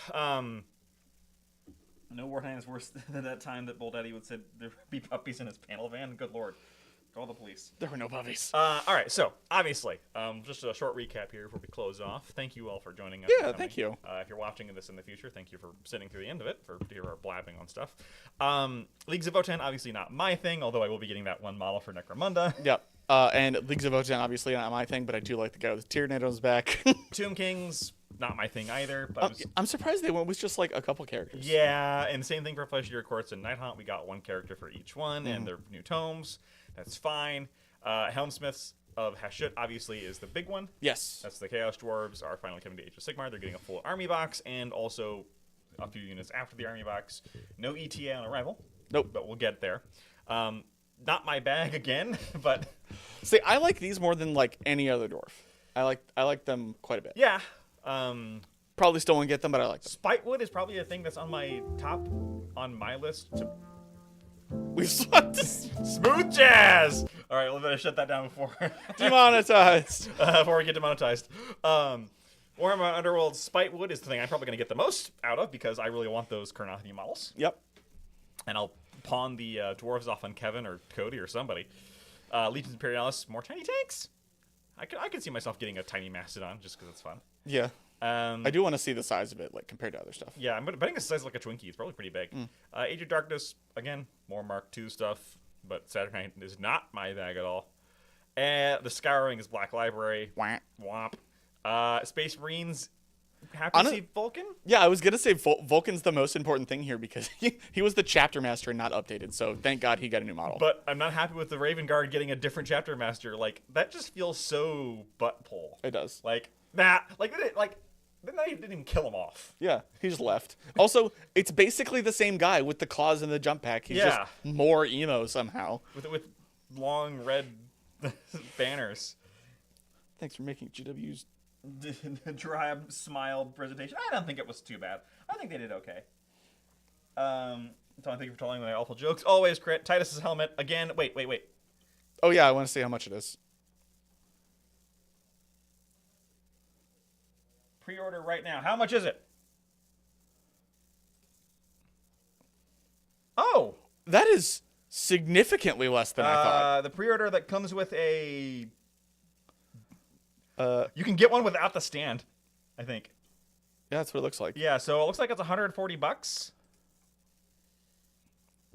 S1: no Wartime is worse than that time that Bull Daddy would say there would be puppies in his panel van. Good lord, call the police.
S3: There were no puppies.
S1: All right, so obviously, just a short recap here before we close off. Thank you all for joining us.
S3: Yeah,
S1: and
S3: thank
S1: coming.
S3: you.
S1: If you're watching this in the future, thank you for sitting through the end of it to hear our blabbing on stuff. Leagues of Votan, obviously not my thing, although I will be getting that one model for Necromunda.
S3: Yep. And Leagues of Votan, obviously not my thing, but I do like the guy with the Tyranids back.
S1: Tomb Kings, not my thing either. But
S3: I'm surprised they went with just like a couple characters.
S1: yeah, and same thing for Fleshly Courts and Nighthaunt. We got one character for each one, and their new tomes. That's fine. Helmsmiths of Hashut obviously is the big one.
S3: Yes.
S1: That's the Chaos Dwarves are finally coming to Age of Sigmar. They're getting a full army box and also a few units after the army box. No ETA on arrival.
S3: Nope.
S1: But we'll get there. Not my bag again, but
S3: See, I like these more than like any other dwarf. I like them quite a bit.
S1: yeah.
S3: Probably still won't get them, but I like them.
S1: Spitewood is probably a thing that's on my list.
S3: We swept
S1: Smooth jazz. All right, well, better shut that down before
S3: demonetized.
S1: before we get demonetized. Warhammer Underworld Spitewood is the thing I'm probably going to get the most out of because I really want those Karnathi models.
S3: Yep.
S1: And I'll pawn the dwarves off on Kevin or Cody or somebody. Legions Imperialis, more tiny tanks. I could see myself getting a tiny Mastodon just because it's fun.
S3: Yeah.
S1: I
S3: I do want to see the size of it, like compared to other stuff.
S1: Yeah, I'm betting it's the size of like a Twinkie. It's probably pretty big. Age of Darkness, again, more Mark II stuff, but Saturday Night is not my bag at all. The Scouring is Black Library.
S3: Wah.
S1: Womp. Space Marines, happy to see Vulcan.
S3: Yeah, I was gonna say Vulcan's the most important thing here because he was the chapter master and not updated. So thank God he got a new model.
S1: But I'm not happy with the Raven Guard getting a different chapter master. Like, that just feels so butt pull.
S3: It does.
S1: Like, then they didn't even kill him off.
S3: Yeah, he just left. Also, it's basically the same guy with the claws and the jump pack. He's
S1: Yeah.
S3: just more emo somehow.
S1: With long red banners.
S3: Thanks for making GW's.
S1: Dry smile presentation. I don't think it was too bad. I think they did okay. Tom, thank you for telling my awful jokes. Always crit. Titus's helmet. Again, wait.
S3: Oh yeah, I want to see how much it is.
S1: Pre-order right now. How much is it? Oh!
S3: That is significantly less than I thought.
S1: The pre-order that comes with a... you can get one without the stand, I think.
S3: Yeah, that's what it looks like.
S1: Yeah, so it looks like it's $140.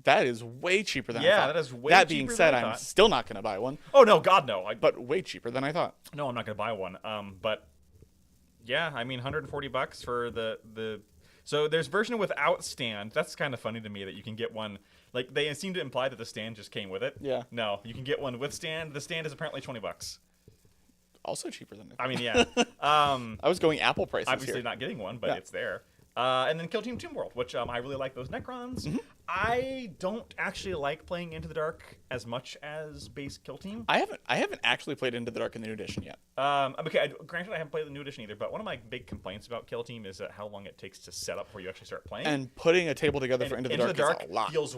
S3: That is way cheaper than I thought.
S1: that is way
S3: That being
S1: cheaper
S3: said,
S1: than I
S3: I'm
S1: thought.
S3: still not going to buy one,
S1: Oh, no, God, no.
S3: but way cheaper than I thought.
S1: No, I'm not going to buy one. But yeah, I mean, $140 for the. So there's version without stand. That's kind of funny to me that you can get one. Like, they seem to imply that the stand just came with it.
S3: Yeah.
S1: No, you can get one with stand. The stand is apparently $20.
S3: Also cheaper than I thought.
S1: I mean, yeah.
S3: I was going Apple prices
S1: Obviously
S3: here.
S1: not getting one, but
S3: Yeah.
S1: it's there. And then Kill Team Tomb World, which I really like those Necrons. I don't actually like playing Into the Dark as much as base Kill Team.
S3: I haven't actually played Into the Dark in the new edition yet.
S1: Okay, granted, I haven't played the new edition either, but one of my big complaints about Kill Team is how long it takes to set up before you actually start playing.
S3: And putting a table together for
S1: And
S3: Into the Dark is a lot.
S1: feels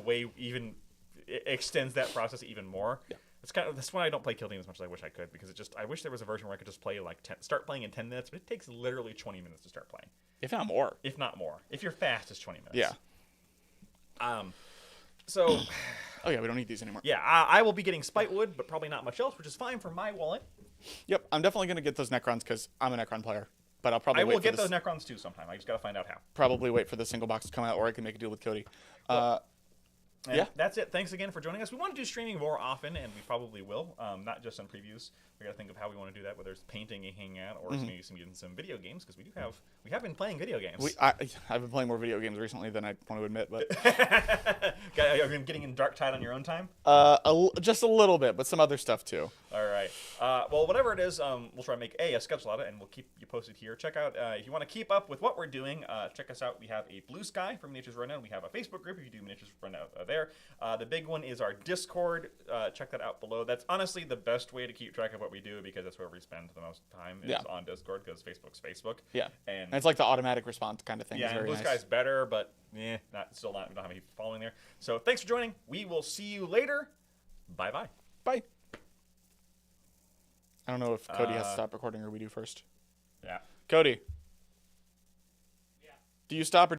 S1: it extends that process even more.
S3: Yeah.
S1: That's why I don't play Kill Team as much as I wish I could, because I wish there was a version where I could just play start playing in 10 minutes, but it takes literally 20 minutes to start playing.
S3: If not more.
S1: If not more. If you're fast, it's 20 minutes.
S3: Yeah.
S1: So,
S3: Oh yeah, we don't need these anymore.
S1: yeah, I will be getting Spitewood, but probably not much else, which is fine for my wallet.
S3: Yep, I'm definitely gonna get those Necrons because I'm a Necron player. But I'll probably
S1: I will
S3: wait for
S1: get
S3: this,
S1: those Necrons too sometime. I just gotta find out how.
S3: probably wait for the single box to come out, or I can make a deal with Cody.
S1: And
S3: Yeah.
S1: that's it. Thanks again for joining us. We want to do streaming more often, and we probably will. Not just on previews. We got to think of how we want to do that, whether it's painting a hangout or maybe some video games, because we have been playing video games.
S3: I've been playing more video games recently than I want to admit, but
S1: Have you been getting in Dark Tide on your own time?
S3: just a little bit, but some other stuff too.
S1: All right. Well, whatever it is, we'll try to make a schedule out of it, and we'll keep you posted here. Check out if you want to keep up with what we're doing. Check us out. We have a Blue Sky for Miniatures Rundown. We have a Facebook group if you do Miniatures Rundown there. The big one is our Discord. Check that out below. That's honestly the best way to keep track of what we do, because that's where we spend the most time is on Discord, because Facebook's Facebook.
S3: Yeah,
S1: and
S3: it's like the automatic response kind of thing.
S1: yeah,
S3: It's
S1: and
S3: very
S1: Blue
S3: nice.
S1: Sky's better, but we don't have any following there. So thanks for joining. We will see you later. Bye bye.
S3: Bye. I don't know if Cody has to stop recording or we do first.
S1: Yeah.
S3: Cody.
S4: Yeah.
S3: Do you stop or